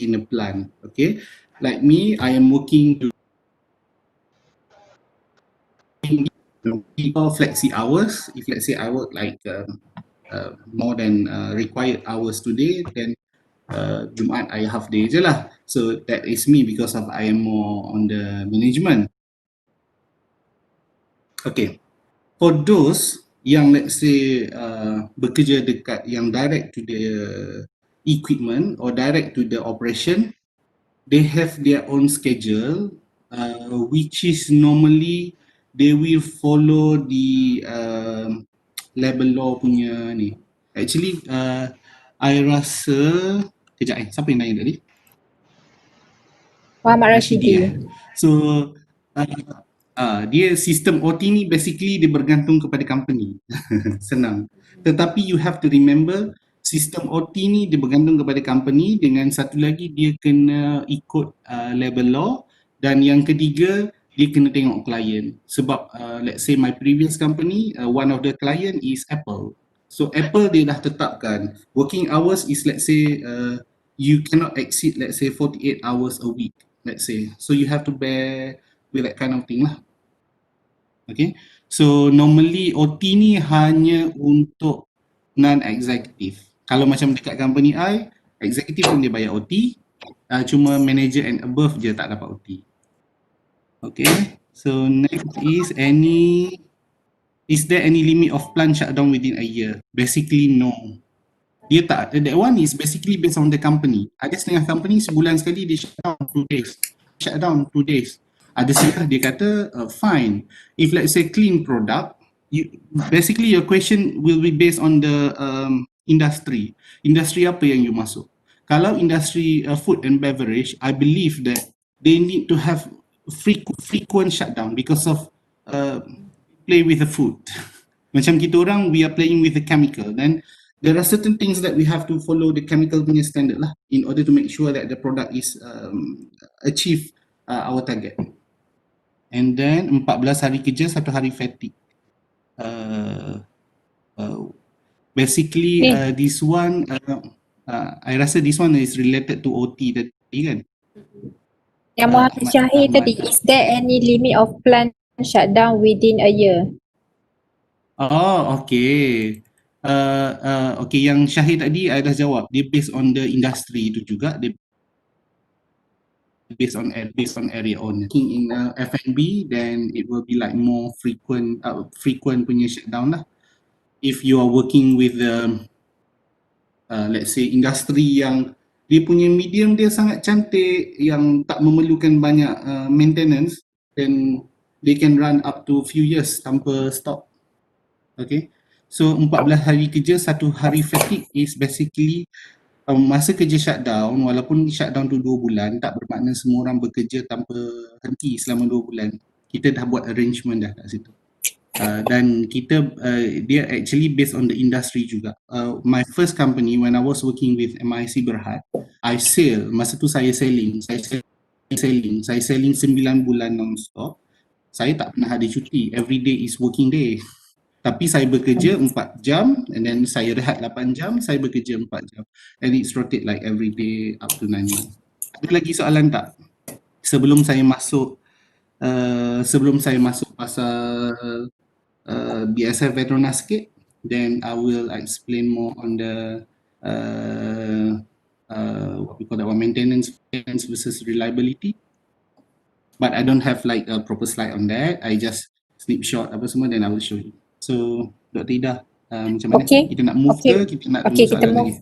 in a plant. Okay, like me, I am working to flexi hours. If let's say I work like more than required hours today, then Jumaat I half day je lah. So that is me because of I am more on the management. Okay, for those yang let's say bekerja dekat yang direct to the equipment or direct to the operation, they have their own schedule, which is normally they will follow the labor law punya ni. Actually, I rasa, kejap siapa yang tanya tadi? Muhammad Rashidi. So, dia sistem OT ni basically dia bergantung kepada company. Senang. Tetapi you have to remember, sistem OT ni dia bergantung kepada company, dengan satu lagi dia kena ikut labor law, dan yang ketiga dia kena tengok klien. Sebab let's say my previous company, one of the client is Apple. So Apple dia dah tetapkan working hours is let's say you cannot exceed let's say 48 hours a week, let's say. So you have to bear with that kind of thing lah. Okay, so normally OT ni hanya untuk non-executive. Kalau macam dekat company I, executive pun dia bayar OT, cuma manager and above je tak dapat OT. Okay, so next is there any limit of plant shutdown within a year? Basically no. Dia tak, that one is basically based on the company. Ada setengah company sebulan sekali dia shutdown 2 days. Shutdown 2 days. Ada setengah dia kata fine. If let's say clean product, basically your question will be based on the industry. Industri apa yang you masuk? Kalau industri food and beverage, I believe that they need to have frequent shutdown because of play with the food. Macam kita orang, we are playing with the chemical. Then there are certain things that we have to follow the chemical punya standard lah in order to make sure that the product is achieve our target. And then 14 hari kerja, 1 hari fatigue. Basically this one, I rasa this one is related to OT tadi kan? Yang Muhammad Syahir tadi, is there any limit of plant shutdown within a year? Oh, okay. Okay, yang Syahir tadi I dah jawab. Dia based on the industry itu juga. Dia based on area owner. In F&B, then it will be like more frequent punya shutdown lah. If you are working with let's say industri yang dia punya medium dia sangat cantik, yang tak memerlukan banyak maintenance, then they can run up to few years tanpa stop. Okay, so 14 hari kerja, 1 hari fatigue is basically masa kerja shutdown. Walaupun shutdown tu 2 bulan, tak bermakna semua orang bekerja tanpa henti selama 2 bulan. Kita dah buat arrangement dah kat situ. Dan kita dia actually based on the industry juga. My first company when I was working with MIC Berhad, I sell, masa tu saya selling 9 bulan non-stop. Saya tak pernah ada cuti, every day is working day. Tapi saya bekerja 4 jam and then saya rehat 8 jam, saya bekerja 4 jam. And it's rotate like every day up to 9 months. Ada lagi soalan tak? Sebelum saya masuk pasal BSF Petronas sikit, then I will explain more on the what we call that one, maintenance versus reliability. But I don't have like a proper slide on that. I just snapshot apa semua, then I will show you. So Dr. Ida, macam mana? Okay. Kita nak move Okay. ke kita nak Okay, tunggu kita soalan move. lagi?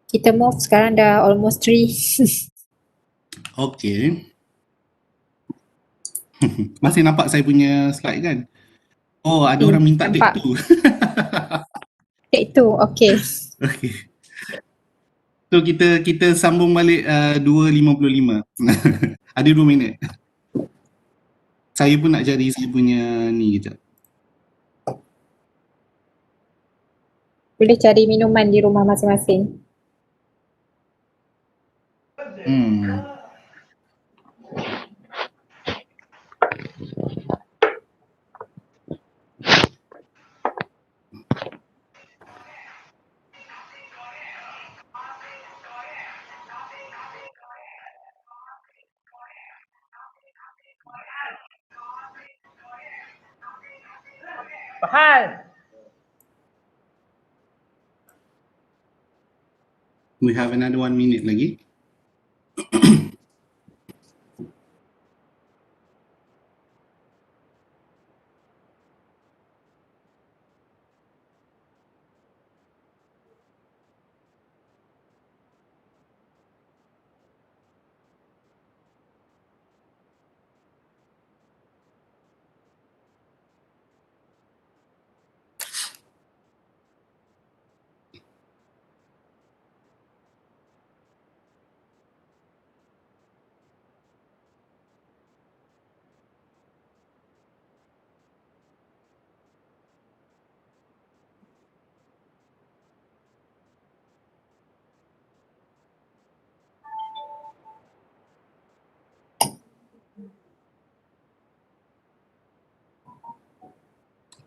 Kita move, sekarang dah almost 3. Okay. Masih nampak saya punya slide kan? Oh, ada orang minta take nampak. 2. Itu, okay. Okay. So kita sambung balik 2.55. Ada 2 minit. Saya pun nak cari saya punya ni kejap. Boleh cari minuman di rumah masing-masing. We have another 1 minute lagi.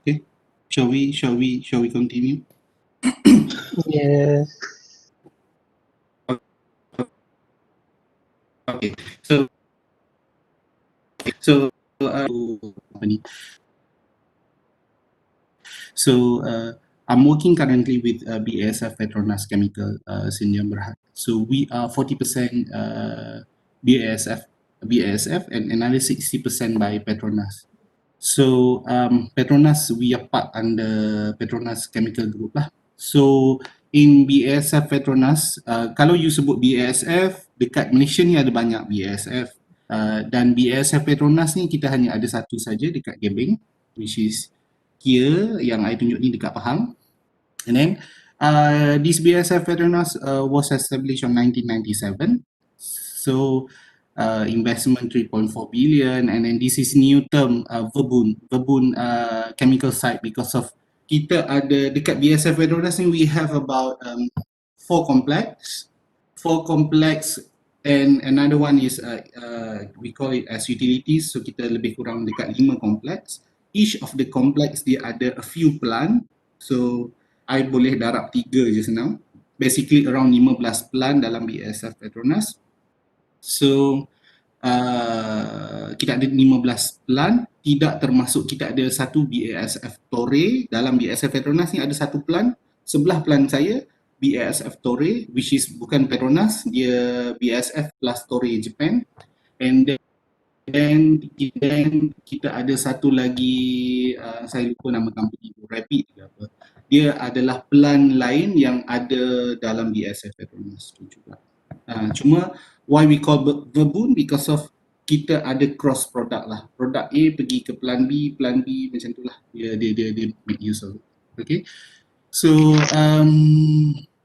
Okay. Shall we continue? Yes. Okay. So apa ni? So I'm working currently with BASF Petronas Chemical Sdn Berhad. So we are 40% BASF and another 60% by Petronas. So Petronas, we are part under Petronas Chemical Group lah. So in BASF Petronas, kalau you sebut BASF, dekat Malaysia ni ada banyak BASF. Dan BASF Petronas ni kita hanya ada satu saja dekat Gebeng, which is here yang I tunjuk ni dekat Pahang. And then this BASF Petronas was established on 1997. So investment 3.4 billion, and then this is new term Verbund chemical site, because of kita ada dekat BASF Petronas ni we have about 4 complex and another one is we call it as utilities, so kita lebih kurang dekat 5 complex. Each of the complex dia ada a few plant, so I boleh darab 3 je senang, basically around 15 plant dalam BASF Petronas. So kita ada 15 plant, tidak termasuk kita ada satu BASF Torre. Dalam BASF Petronas ni ada satu plant, sebelah plant saya BASF Torre, which is bukan Petronas, dia BASF plus Torre Japan. And then kita ada satu lagi, saya lupa nama company tu, Rapid ke apa. dia adalah plan lain yang ada dalam BSF Petronas tu juga. Cuma why we call verbund because of kita ada cross product lah. Produk A pergi ke plan B macam tu lah. Dia make use of it. Okay. So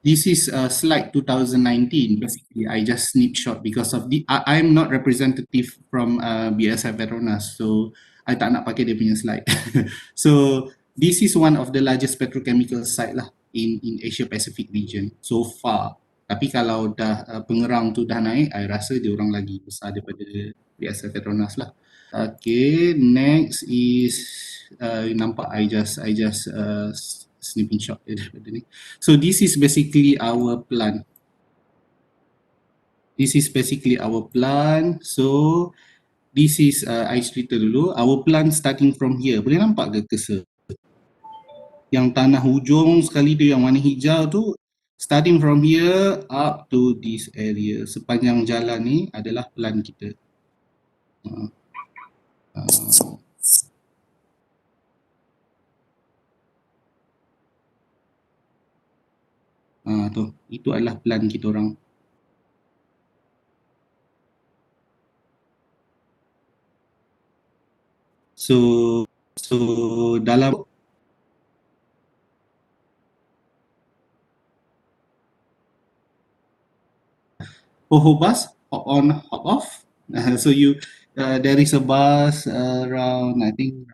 this is slide 2019. Basically, I just snapshot because of I'm not representative from BSF Petronas, so I tak nak pakai dia punya slide. So this is one of the largest petrochemical site lah in Asia Pacific region so far. Tapi kalau dah pengerang tu dah naik, I rasa dia orang lagi besar daripada BSF Petronas lah. Okay, next is nampak I just snipping shot daripada ni. So this is basically our plan. This is basically our plan. So this is I cerita dulu. Our plan starting from here. Boleh nampak ke cursor? Yang tanah hujung sekali tu yang warna hijau tu, starting from here up to this area. Sepanjang jalan ni adalah plan kita. Tu, itu adalah plan kita orang. So dalam Poho bus, hop on, hop off. So there is a bus around, I think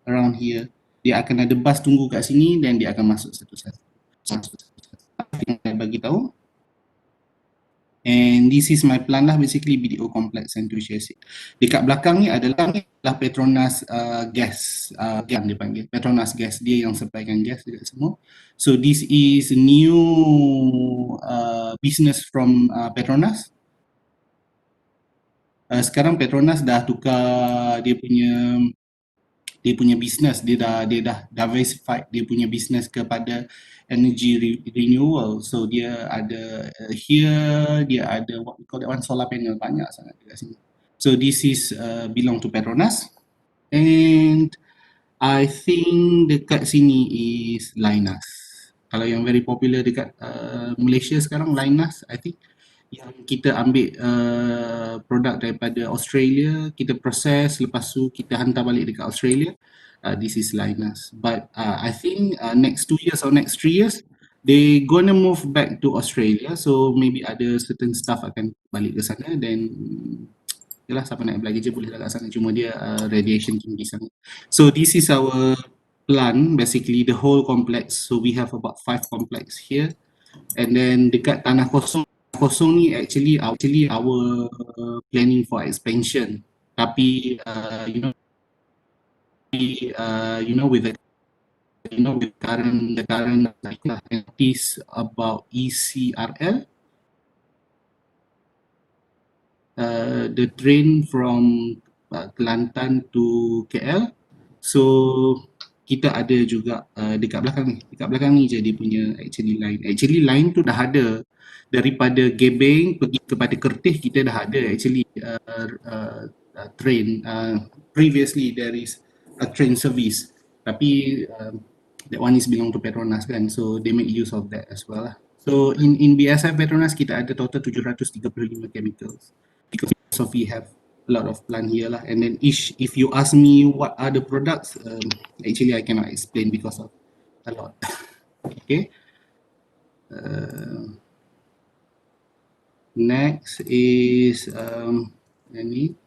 around here. Dia akan ada bus tunggu kat sini dan dia akan masuk satu. Bagi tahu. And this is my plan lah, basically BDO Complex Central Acid. Dekat belakang ni adalah Petronas gas, yang dia panggil Petronas gas, dia yang supplykan gas dekat semua. So this is new business from Petronas. Sekarang Petronas dah tukar dia punya business, dia dah diversified dia punya business kepada energy renewal. So dia ada here, dia ada what we call that one, solar panel, banyak sangat dekat sini. So this is belong to Petronas. And I think dekat sini is Lynas. Kalau yang very popular dekat Malaysia sekarang, Lynas, I think yang kita ambil produk daripada Australia, kita proses, lepas tu kita hantar balik dekat Australia. This is Lynas. But I think next 2 years or next 3 years, they gonna move back to Australia. So maybe ada certain stuff akan balik ke sana. Then yalah, siapa nak belajar je boleh kat sana. Cuma dia radiation tinggi sangat. So this is our plan, basically the whole complex. So we have about 5 complex here. And then dekat tanah kosong ni actually our planning for expansion. Tapi with the current activities about ECRL, the train from Kelantan to KL. So kita ada juga dekat belakang ni je dia punya actually line tu dah ada daripada Gebeng pergi kepada Kertih. Kita dah ada actually train. Previously there is a train service, tapi that one is belong to Petronas kan, so they make use of that as well lah. So in BSF Petronas kita ada total 735 chemicals because we have a lot of plant here lah. And then if you ask me what are the products, actually I cannot explain because of a lot. Okay. Next is ini.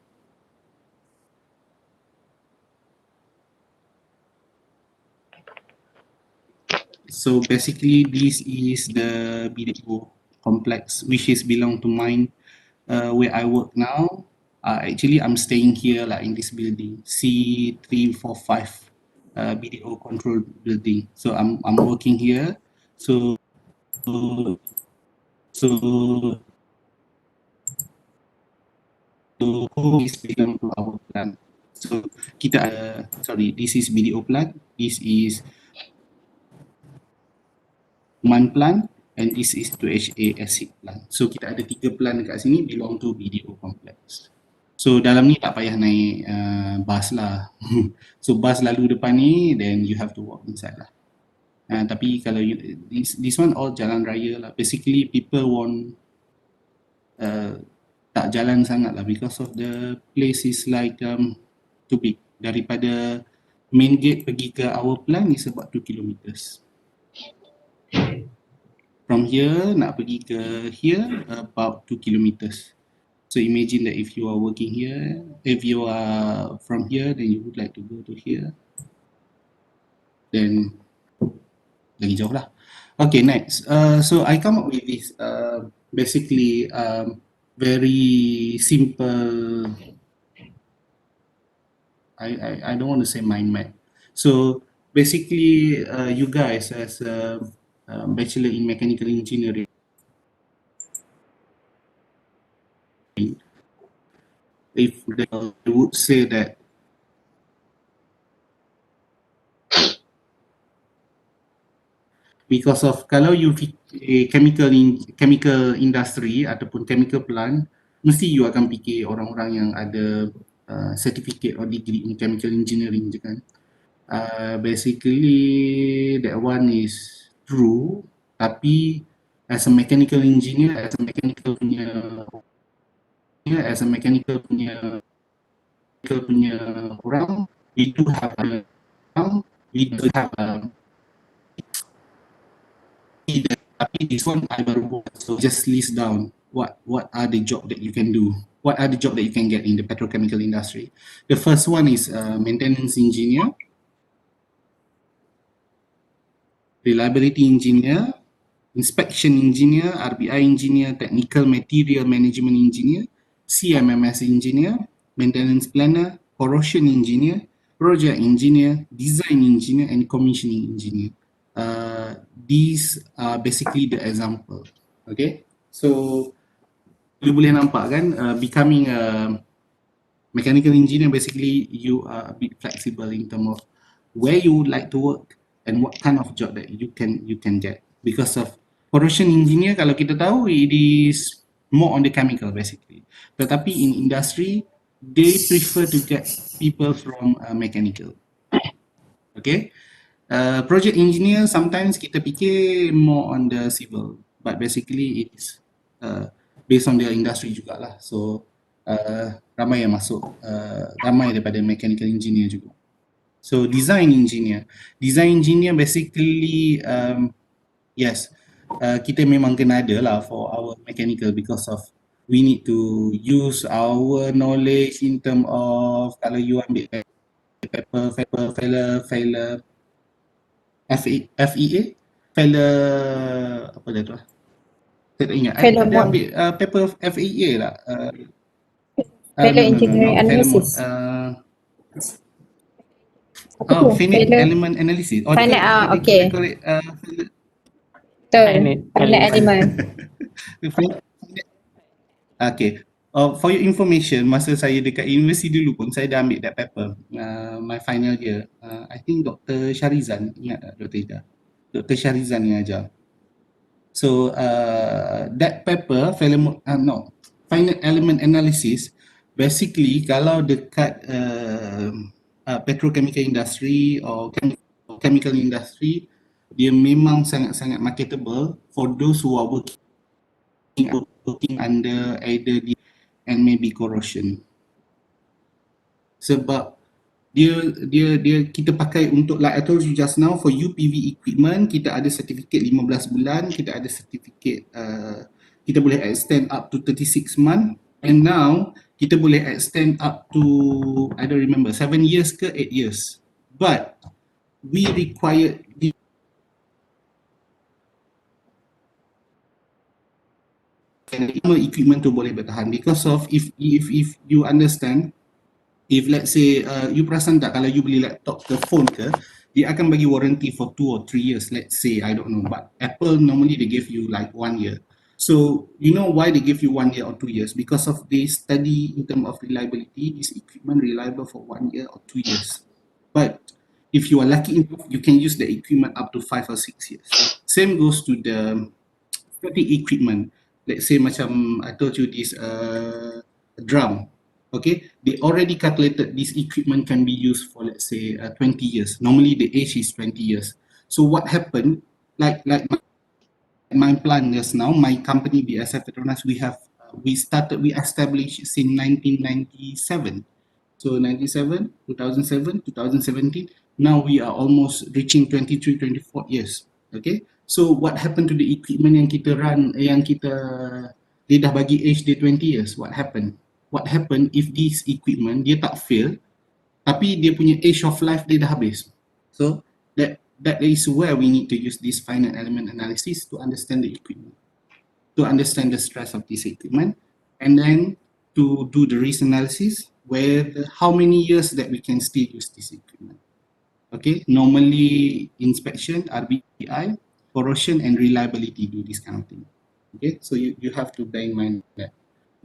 So basically this is the BDO complex which is belong to mine where I work now. Actually I'm staying here like in this building C345 BDO control building. So I'm working here. So who is belong to our plant. So kita this is BDO plant, this is MAN plant, and this is 2HA acid plant. So kita ada 3 plant dekat sini belong to BDO complex. So dalam ni tak payah naik bus lah. So bus lalu depan ni, then you have to walk inside lah. Tapi kalau this one all jalan raya lah. Basically people want tak jalan sangat lah because of the place is like too big. Daripada main gate pergi ke our plant is about 2 kilometers. From here nak pergi ke here about 2 kilometers. So imagine that if you are working here, if you are from here, then you would like to go to here, then lagi jauh lah. Okay, next. So I come up with this basically very simple. I don't want to say mind map. So basically, you guys as a bachelor in mechanical engineering, if they would say that because of kalau you chemical industry ataupun chemical plant, mesti you akan fikir orang-orang yang ada certificate or degree in chemical engineering je kan. Basically that one is true, tapi as a mechanical engineer, as a mechanical orang, we do have tapi this one I baru buat, so just list down what are the job that you can do, what are the job that you can get in the petrochemical industry. The first one is maintenance engineer, reliability engineer, inspection engineer, RBI engineer, technical material management engineer, CMMS engineer, maintenance planner, corrosion engineer, project engineer, design engineer and commissioning engineer. These are basically the example. Okay, so you boleh nampak kan, becoming a mechanical engineer, basically you are a bit flexible in terms of where you would like to work and what kind of job that you can get. Because of corrosion engineer, kalau kita tahu, it is more on the chemical basically. Tetapi in industry, they prefer to get people from mechanical. Okay. Project engineer, sometimes kita fikir more on the civil, but basically it is based on their industry jugalah. So ramai yang masuk, ramai daripada mechanical engineer juga. So design engineer basically yes, kita memang kena ada lah for our mechanical because of we need to use our knowledge in term of kalau you ambil failure FEA, failure apa dia tu lah? Saya tak ingat. Ada ambil paper FEA lah. Failure engineering analysis. Finite element analysis. Okay. Finite element. Okay. For your information, masa saya dekat universiti dulu pun saya dah ambil that paper, my final year. I think Dr. Syarizan, ingat tak Dr. Ida? Dr. Syarizan yang ajar. So that paper, finite element analysis, basically kalau dekat petrochemical industry or chemical industry, dia memang sangat-sangat marketable for those who are working under either the and maybe corrosion. Sebab dia kita pakai untuk, like I told you just now, for UPV equipment kita ada certificate 15 bulan, kita ada certificate kita boleh extend up to 36 months, and now kita boleh extend up to I don't remember 7 years ke 8 years, but we require equipment tu boleh bertahan because of if you understand, if let's say you perasan tak kalau you beli laptop ke phone ke, dia akan bagi warranty for 2 or 3 years, let's say, I don't know, but Apple normally they give you like 1 year. So you know why they give you 1 year or 2 years? Because of they study in terms of reliability, this equipment reliable for 1 year or 2 years. But if you are lucky enough, you can use the equipment up to 5 or 6 years. Same goes to the static equipment. Let's say macam I told you this drum, okay, they already calculated this equipment can be used for let's say 20 years. Normally the age is 20 years. So what happened, like my plan just now, my company BSF Petronas, we established in 1997. So 97, 2007, 2017, now we are almost reaching 23, 24 years. Okay. So what happened to the equipment yang kita run, dia dah bagi age dia 20 years, what happened? What happened if this equipment, dia tak fail, tapi dia punya age of life dia dah habis. So that is where we need to use this finite element analysis to understand the equipment, to understand the stress of this equipment, and then to do the risk analysis where how many years that we can still use this equipment. Okay, normally inspection, RBI, corrosion and reliability do this kind of thing. Okay, so you have to bear in mind that.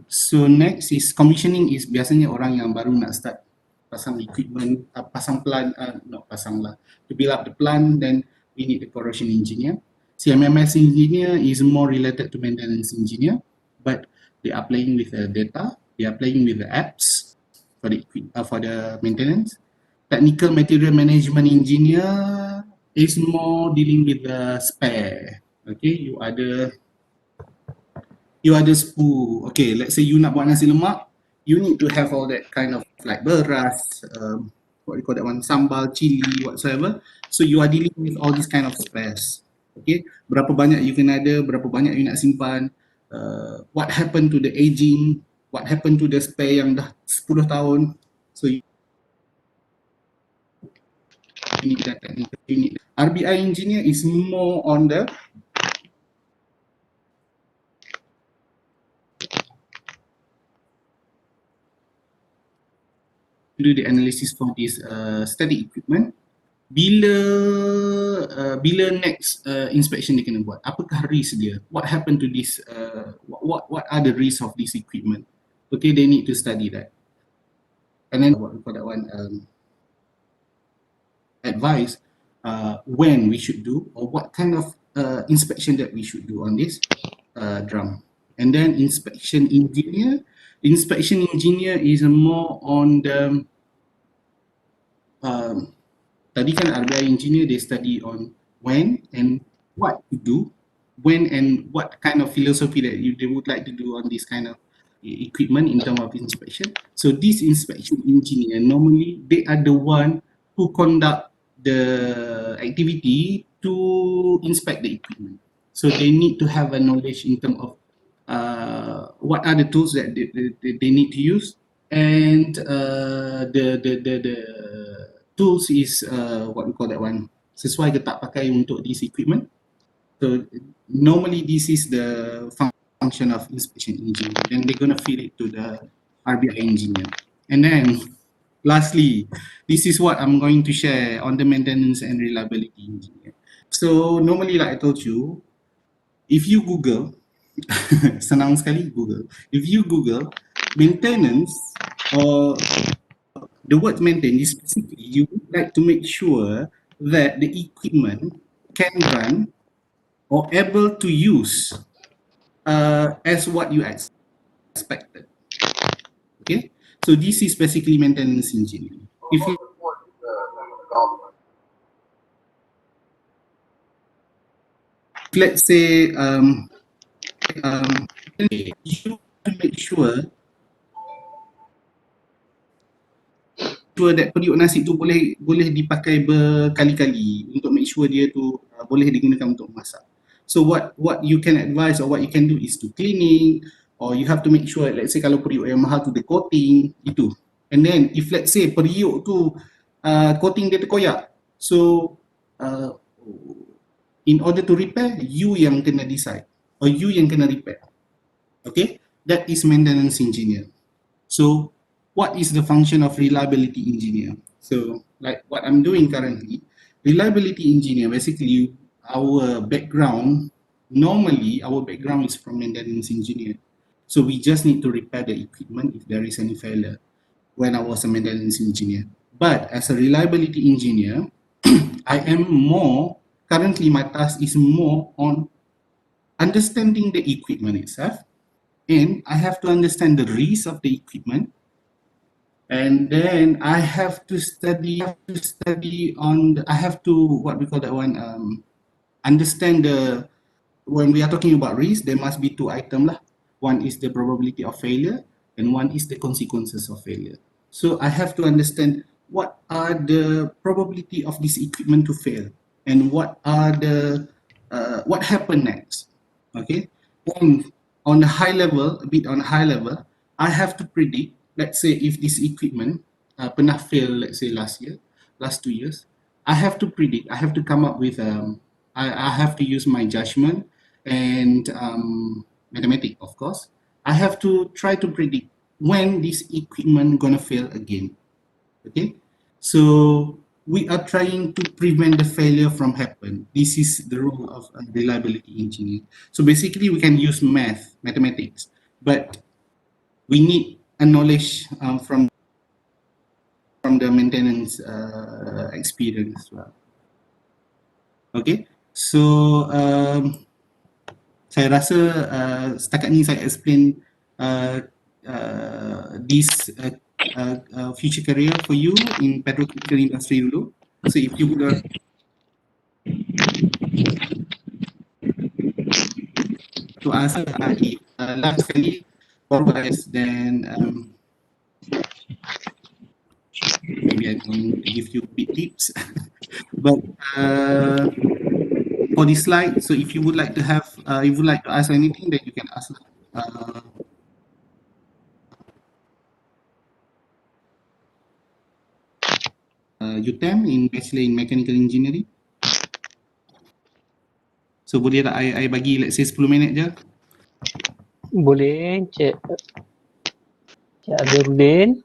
So next is commissioning, is biasanya orang yang baru nak start pasang equipment, pasang plant, not pasang lah, to build up the plant, then we need the corrosion engineer. CMMS engineer is more related to maintenance engineer, but they are playing with the data, they are playing with the apps for the maintenance. Technical material management engineer is more dealing with the spare. Okay, you ada spool. Okay, let's say you nak buat nasi lemak, you need to have all that kind of like beras, what you call that one, sambal, chili, whatsoever. So you are dealing with all these kind of spares. Okay, berapa banyak you kena ada, berapa banyak you nak simpan, what happened to the aging, what happened to the spare yang dah 10 tahun. So you need that technical unit. RBI engineer is more on the do the analysis for this static equipment. Bila next inspection dia kena buat, apakah risk dia, what happened to this, what are the risks of this equipment. Okay, they need to study that. And then what we call that one, advise when we should do, or what kind of inspection that we should do on this drum. And then inspection engineer is more on the tadi kan RBI engineer, they study on when and what to do, when and what kind of philosophy that they would like to do on this kind of equipment in terms of inspection. So this inspection engineer, normally they are the one who conduct the activity to inspect the equipment. So they need to have a knowledge in terms of what are the tools that they need to use, and the tools is what we call that one, sesuai ke tak pakai untuk this equipment. So normally this is the function of inspection engineer, then they're gonna feed it to the RBI engineer. And then lastly, this is what I'm going to share on the maintenance and reliability engineer. So normally, like I told you, if you Google, senang sekali Google. If you Google maintenance or the word maintenance, specifically, you would like to make sure that the equipment can run or able to use as what you expected. Okay, so this is basically maintenance engineering. If you let's say you to make sure that periuk nasi tu boleh dipakai berkali-kali untuk make sure dia tu boleh digunakan untuk masak. So what you can advise or what you can do is to cleaning, or you have to make sure, let's say kalau periuk yang mahal tu the coating itu. And then if let's say periuk tu coating dia terkoyak, so in order to repair, you yang kena decide or you yang kena repair. Okay, that is maintenance engineer. So what is the function of reliability engineer? So like what I'm doing currently, reliability engineer, basically our background, normally our background is from maintenance engineer. So we just need to repair the equipment if there is any failure when I was a maintenance engineer. But as a reliability engineer, I am more, currently my task is more on understanding the equipment itself, and I have to understand the risk of the equipment, And then I have to study on I have to what we call that one understand the when we are talking about risk, there must be two items lah. One is the probability of failure and one is the consequences of failure. So I have to understand what are the probability of this equipment to fail and what are the what happened next. Okay, and on a high level, a bit on a high level, I have to predict. Let's say if this equipment pernah fail, let's say last year, last 2 years, I have to predict. I have to come up with I have to use my judgment and mathematics, of course. I have to try to predict when this equipment gonna fail again. Okay, so we are trying to prevent the failure from happen. This is the role of a reliability engineer. So basically, we can use mathematics, but we need a knowledge from the maintenance experience as well. Okay, so saya rasa setakat ni saya explain this future career for you in petrochemical industry dulu. So if you would to ask last sekali baru then maybe I'm going to give you big tips. But for this slide, so if you would like to have, if you would like to ask anything, then you can ask. UTEM in Bachelor in Mechanical Engineering. So boleh tak I bagi let's say 10 minit je? Boleh, Cik Azharuddin.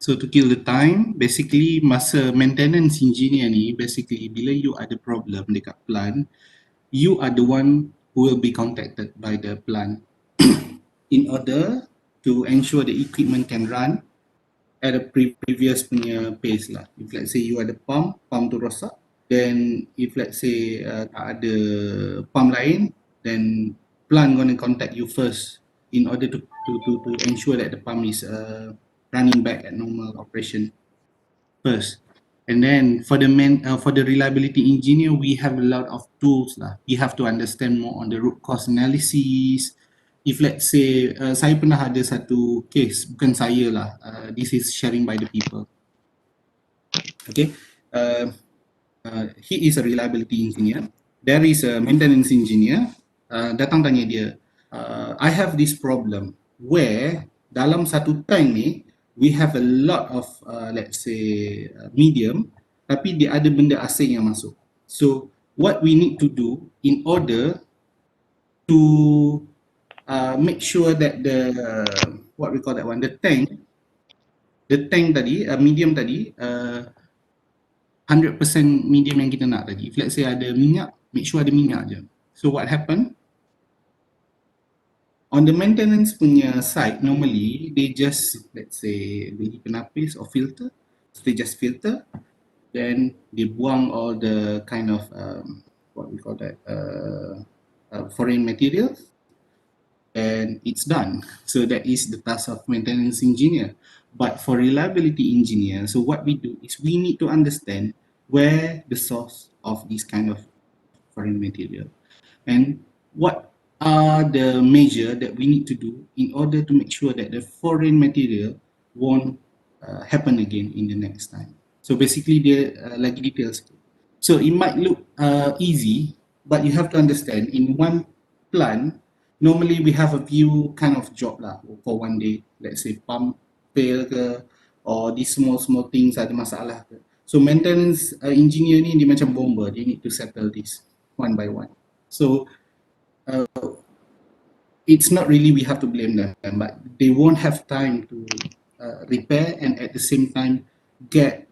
So to kill the time, basically masa maintenance engineer ni, basically bila you ada problem dekat plant, you are the one who will be contacted by the plant in order to ensure the equipment can run at a previous punya pace lah. If let's say you ada pump tu rosak, then if let's say tak ada pump lain, then plant gonna contact you first in order to ensure that the pump is running back at normal operation first. And then for the reliability engineer, we have a lot of tools lah. We have to understand more on the root cause analysis. If let's say saya pernah ada satu case, bukan saya lah, this is sharing by the people. Okay, he is a reliability engineer. There is a maintenance engineer. Datang tanya dia, I have this problem where dalam satu tank ni we have a lot of let's say medium, tapi dia ada benda asing yang masuk. So what we need to do in order to make sure that the what we call that one, the tank tadi, medium tadi, 100% medium yang kita nak tadi. If let's say ada minyak, make sure ada minyak je. So what happen? On the maintenance punya side, normally they just, let's say, beli penapis or filter. So they just filter, then they buang all the kind of what we call that foreign materials, and it's done. So that is the task of maintenance engineer. But for reliability engineer, so what we do is we need to understand where the source of this kind of foreign material and what are the measures that we need to do in order to make sure that the foreign material won't happen again in the next time. So basically dia lagi details. So it might look easy, but you have to understand in one plant normally we have a few kind of job lah for one day. Let's say pump fail ke, or these small things ada masalah ke. So maintenance engineer ni dia macam bomber, they need to settle this one by one. So it's not really we have to blame them, but they won't have time to repair and at the same time get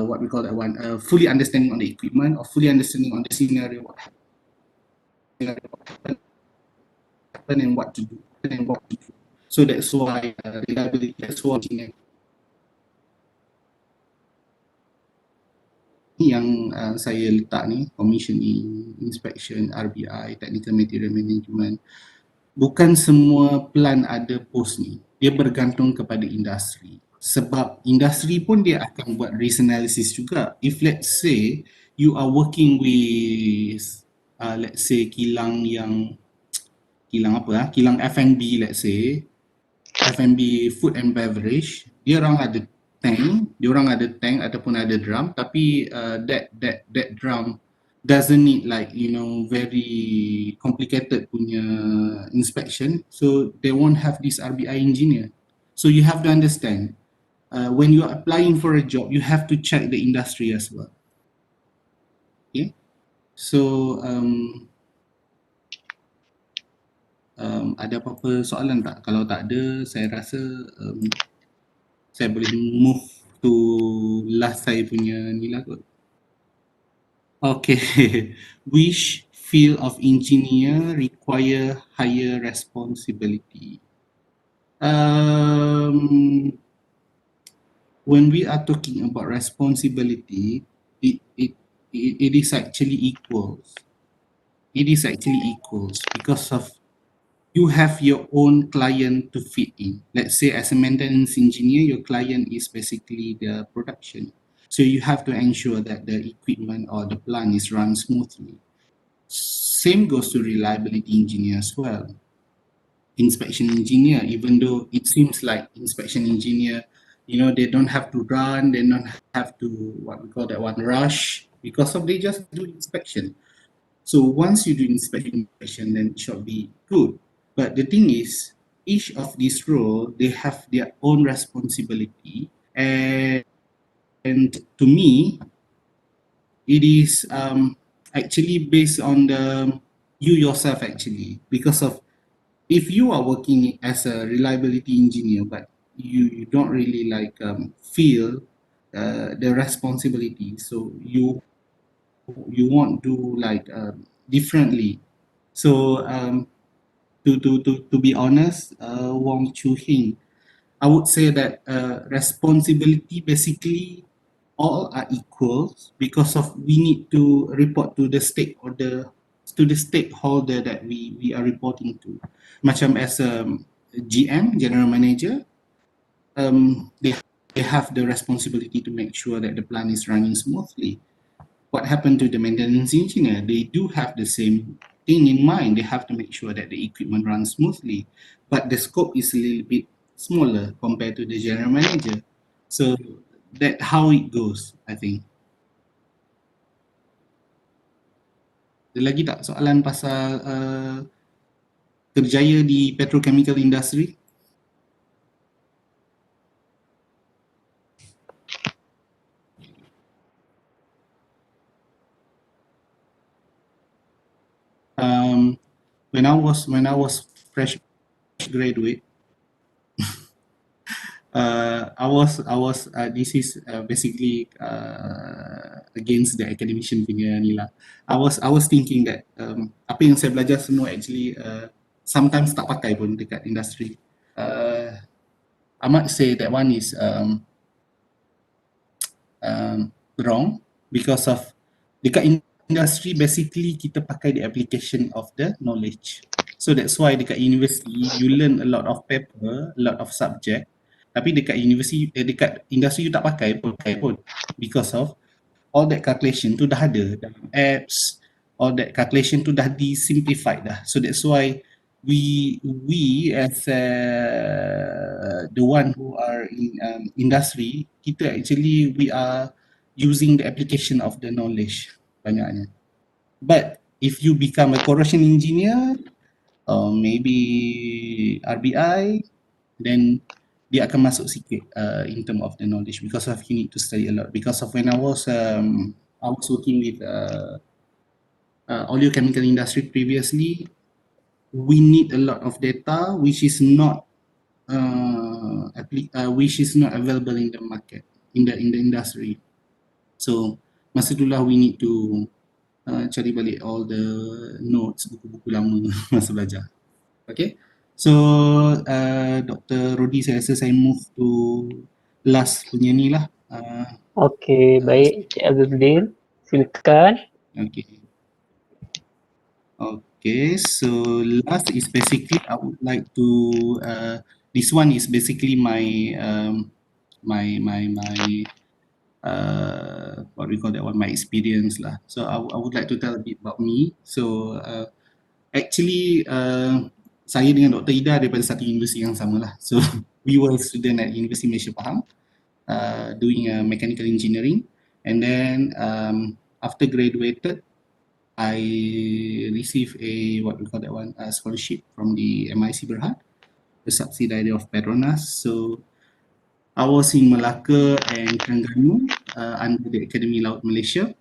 what we call that one, fully understanding on the equipment or fully understanding on the scenario, what happened and what to do and what to do. So that's why reliability, that's why yang saya letak ni, commissioning, inspection, RBI, technical material management, bukan semua plan ada post ni. Dia bergantung kepada industri. Sebab industri pun dia akan buat risk analysis juga. If let's say you are working with let's say kilang F&B, let's say F&B food and beverage, dia orang ada tank ataupun ada drum, tapi that drum doesn't need like very complicated punya inspection, so they won't have this RBI engineer. So you have to understand, when you are applying for a job, you have to check the industry as well. Okay, so ada apa-apa soalan tak? Kalau tak ada, saya rasa saya boleh move to last saya punya ni lah kot. Okay, which field of engineer require higher responsibility? When we are talking about responsibility, it is actually equals. It is actually equals because of you have your own client to fit in. Let's say as a maintenance engineer, your client is basically the production. So you have to ensure that the equipment or the plant is run smoothly. Same goes to reliability engineer as well. Inspection engineer, even though it seems like inspection engineer, they don't have to run, they don't have to, what we call that one, rush, because of they just do inspection. So once you do inspection, then it should be good. But the thing is, each of these roles, they have their own responsibility. And to me, it is actually based on you yourself actually. Because of, if you are working as a reliability engineer, but you don't really like feel the responsibility, so you won't do like differently. So to be honest, Wong Chu Hing, I would say that responsibility basically all are equals because of we need to report to the stakeholder that we are reporting to. Macam as a GM, general manager, they have the responsibility to make sure that the plant is running smoothly. What happened to the maintenance engineer? They do have the same thing in mind. They have to make sure that the equipment runs smoothly, but the scope is a little bit smaller compared to the general manager. So that's how it goes, I think. Ada lagi tak soalan pasal kerjaya di petrochemical industry? When I was fresh graduate, I was this is basically against the academician punya ni lah. I was thinking that apa yang saya belajar semua actually sometimes tak pakai pun dekat industri. I might say that one is wrong because of dekat industry basically kita pakai the application of the knowledge. So that's why dekat university you learn a lot of paper, a lot of subject. Tapi dekat university, dekat industri you tak pakai pun because of all that calculation tu dah ada dalam apps, all that calculation tu dah simplified dah. So that's why we as the one who are in industry, kita actually we are using the application of the knowledge banyaknya. But if you become a corrosion engineer, or maybe RBI, then dia akan masuk sikit in term of the knowledge, because of you need to study a lot. Because of when I was working with oleochemical industry previously, we need a lot of data which is not available in the market, in the industry. So masa itulah we need to cari balik all the notes, buku-buku lama masa belajar. Okay, so Dr. Rodi, saya rasa saya move to last punya ni lah. Okey, baik Cik Azzuddin. Silakan. Okay. Okay, so last is basically I would like to this one is basically my what we call that one, my experience lah. So I would like to tell a bit about me. So actually saya dengan Dr. Ida daripada satu universiti yang sama lah. So we were student at University Malaysia Pahang, doing mechanical engineering, and then after graduated, I received a what we call that one, a scholarship from the MIC Berhad, the subsidiary of Petronas. So I was in Malacca and Terengganu under the Academy Laut Malaysia,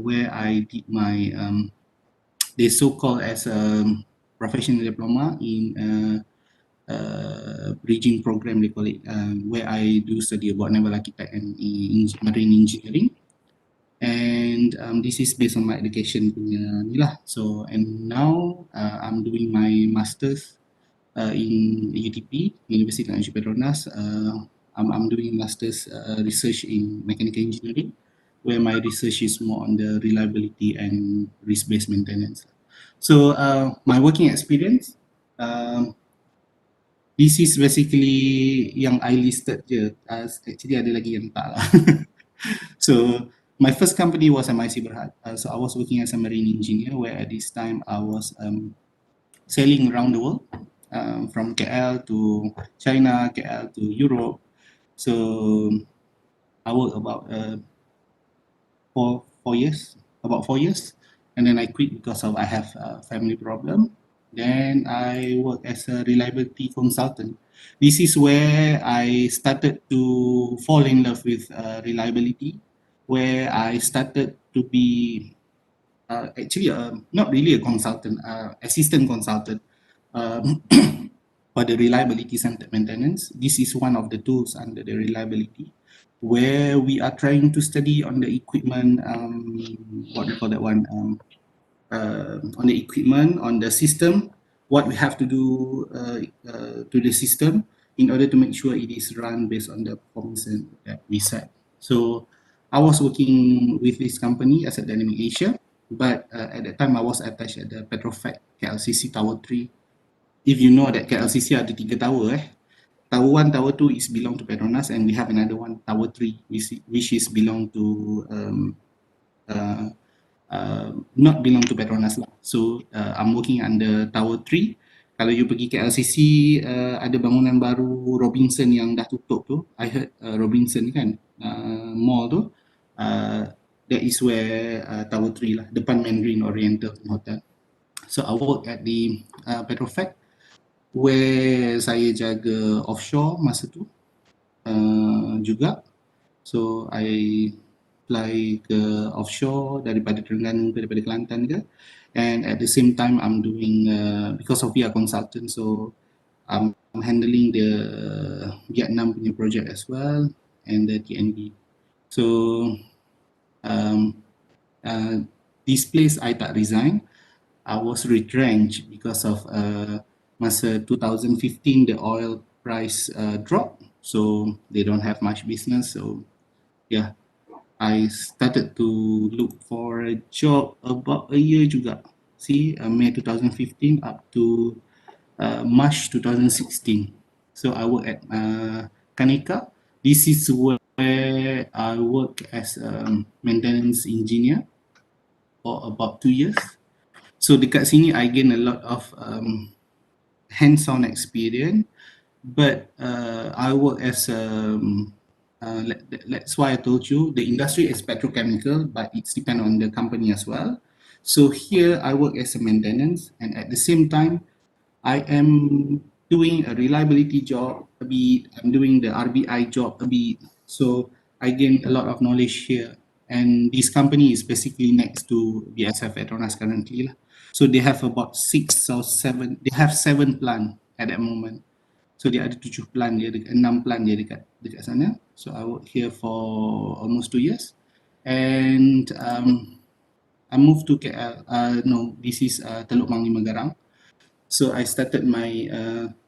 where I did my they so-called as a professional diploma in bridging program, they call it, where I do study about naval architect and marine engineering. And this is based on my education punya ni lah. So and now I'm doing my masters in UTP, University Technology Petronas. I'm doing masters research in mechanical engineering, where my research is more on the reliability and risk-based maintenance. So my working experience, this is basically yang I listed je. Actually ada lagi yang tak lah. So my first company was MIC Berhad. So I was working as a marine engineer, where at this time I was sailing around the world, from KL to China, KL to Europe. So I worked about 4 years, and then I quit because of I have a family problem. Then I work as a reliability consultant. This is where I started to fall in love with reliability, where I started to be actually not really a consultant, assistant consultant for the reliability centered maintenance. This is one of the tools under the reliability, where we are trying to study on the equipment, what we call that one, on the equipment, on the system, what we have to do to the system in order to make sure it is run based on the performance that we set. So I was working with this company, Asset Dynamic Asia, but at that time I was attached at the Petrofac KLCC Tower 3. If you know that KLCC ada 3 tower, Tower 1, Tower 2 is belong to Petronas, and we have another one, Tower 3, which is belong to not belong to Petronas lah. So I'm working under Tower 3. Kalau you pergi KLCC, ada bangunan baru Robinson yang dah tutup tu. I heard Robinson kan, mall tu. That is where Tower 3 lah, depan Mandarin Oriental Hotel. So I work at the Petrofac, where saya jaga offshore masa tu juga. So I fly ke offshore daripada Terengganu ke, daripada Kelantan ke, and at the same time I'm doing because of we are consultant, so I'm handling the Vietnam punya project as well, and the TNB. So this place I tak resign, I was retrenched because of masa 2015 the oil price dropped, so they don't have much business. So yeah, I started to look for a job about a year juga. See, May 2015 up to March 2016. So I work at Kaneka. This is where I work as a maintenance engineer for about 2 years. So dekat sini I gain a lot of hands-on experience, but I work as that's why I told you the industry is petrochemical, but it's depend on the company as well. So here I work as a maintenance, and at the same time, I am doing a reliability job a bit. I'm doing the RBI job a bit. So I gain a lot of knowledge here. And this company is basically next to BSF Petronas currently lah. So they have about 6 or 7. They have 7 plant at that moment. So dia ada 7 plant dia, 6 plant dia dekat sana. So I work here for almost 2 years. And I moved to KL. No, this is Teluk Mangli Magarang. So I started my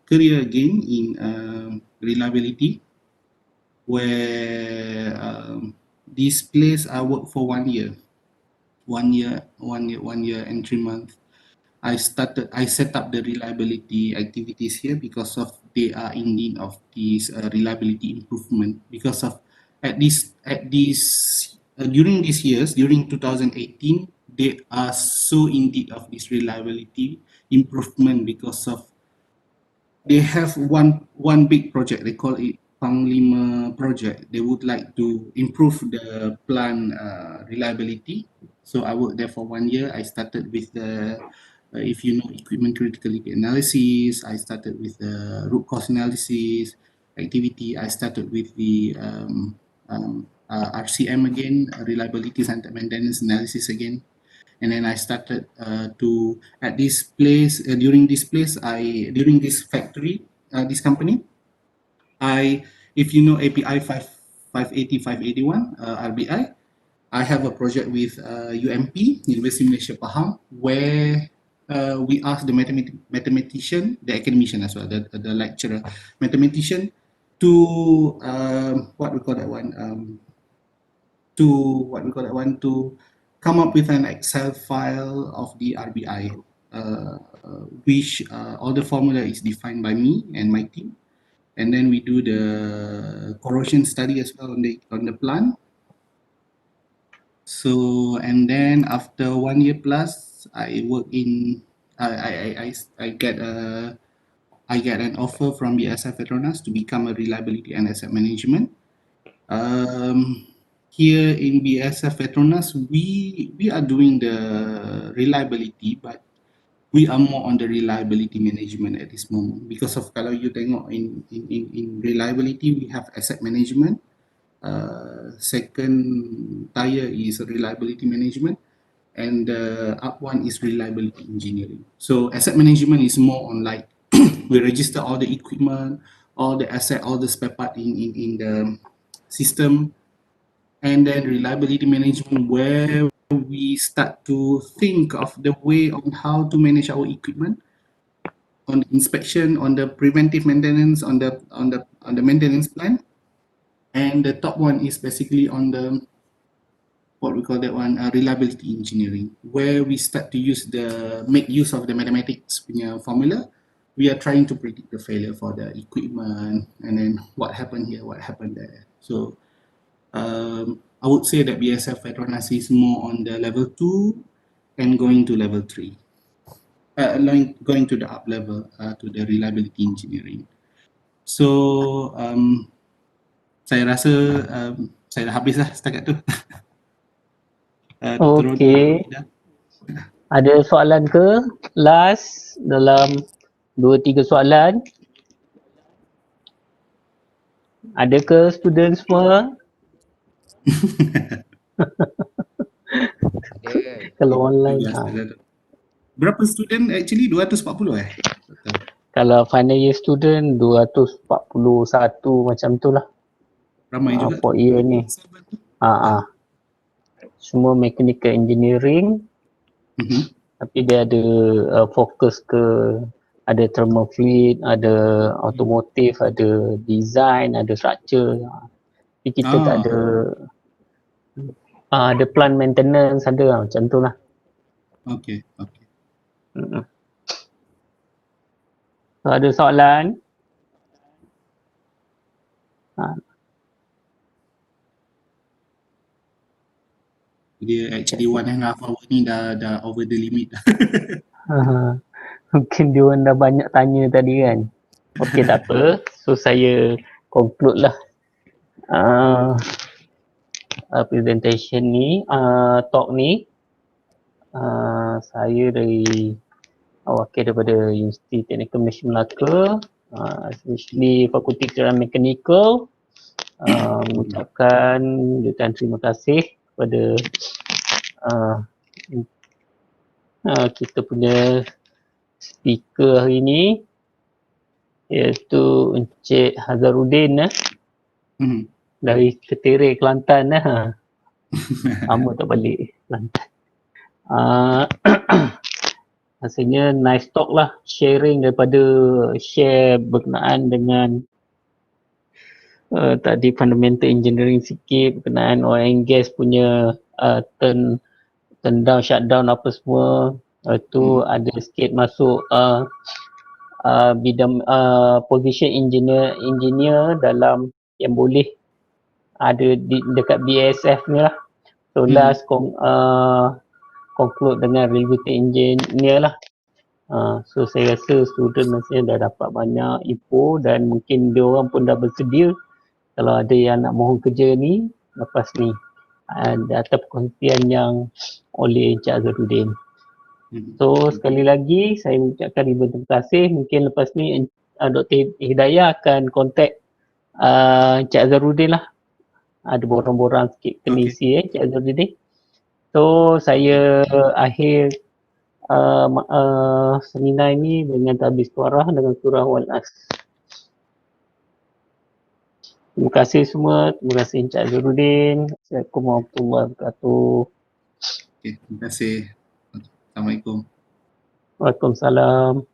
career again in reliability, where this place I worked for 1 year, 1 year and 3 months. I set up the reliability activities here because of they are in need of this reliability improvement because of during these years, during 2018, they are so in need of this reliability improvement because of they have one big project. They call it Panglima project. They would like to improve the plant reliability. So I worked there for 1 year. I started with the if you know equipment criticality analysis. I started with the root cause analysis activity. I started with the RCM again, reliability and maintenance analysis again. And then I started at this place during this factory, this company. If you know API 580, 581 RBI, I have a project with UMP, University of Malaysia Pahang, where we ask the mathematician, the academician as well, the lecturer, mathematician, to to come up with an Excel file of the RBI, which all the formula is defined by me and my team, and then we do the corrosion study as well on the plant. So and then after 1 year plus, I work in I get an offer from BSF Petronas to become a reliability and asset management. Here in BSF Petronas, we are doing the reliability, but we are more on the reliability management at this moment because of kalau you tengok in reliability, we have asset management. Second tier is reliability management, and the up one is reliability engineering. So asset management is more on like we register all the equipment, all the asset, all the spare part in the system, and then reliability management where we start to think of the way on how to manage our equipment, on the inspection, on the preventive maintenance, on the maintenance plan. And the top one is basically on the what we call that one reliability engineering, where we start to make use of the mathematics punya formula. We are trying to predict the failure for the equipment, and then what happened here, what happened there. So I would say that BSF Petronas is more on the level 2 and going to level 3, going to the up level to the reliability engineering. So saya rasa saya dah habis lah setakat tu. Okey. Ada soalan ke? Last dalam 2-3 soalan. Ada ke student semua? Kalau online berapa student actually? 240 Kalau final year student 241 macam tu lah. Ramai juga for year ni. Semua mechanical engineering. Tapi dia ada fokus ke ada thermal fluid, ada automotive, ada design, ada structure. Tapi kita tak ada ada plant maintenance ada macam tu lah. Okay. Ada soalan? Dia actually 1.5 hour ni dah over the limit. Mungkin dia orang dah banyak tanya tadi kan. Okay, tak apa. So saya conclude lah presentation ni, talk ni. Saya dari wakil daripada Universiti Teknikal Malaysia Melaka, especially Fakulti Kecerdasan Mekanikal. Mengucapkan jutaan terima kasih kepada kita punya speaker hari ini, iaitu Encik Hazarudin dari Keterek, Kelantan. Lama tak balik Kelantan. Rasanya nice talk lah, sharing daripada share berkenaan dengan tadi fundamental engineering sikit, berkenaan oil and gas punya turn down, shutdown apa semua. Tu ada sikit masuk bidang position engineer dalam yang boleh ada dekat BASF ni lah. So last conclude dengan reliability engineer lah. So saya rasa student masih dah dapat banyak info dan mungkin dia orang pun dah bersedia kalau ada yang nak mohon kerja ni lepas ni atas perkongsian yang oleh Encik Azharuddin. So sekali lagi saya mengucapkan ribuan terima kasih. Mungkin lepas ni Dr. Hidayah akan kontak Encik Azharuddin lah. Ada borang-borang sikit kena isi Encik Azharuddin. So saya akhir seminar ini dengan tabis suara dengan surah Wal-As. Terima kasih semua. Terima kasih Encik Azharuddin. Assalamualaikum warahmatullahi wabarakatuh. Okay, terima kasih. Assalamualaikum. Waalaikumsalam.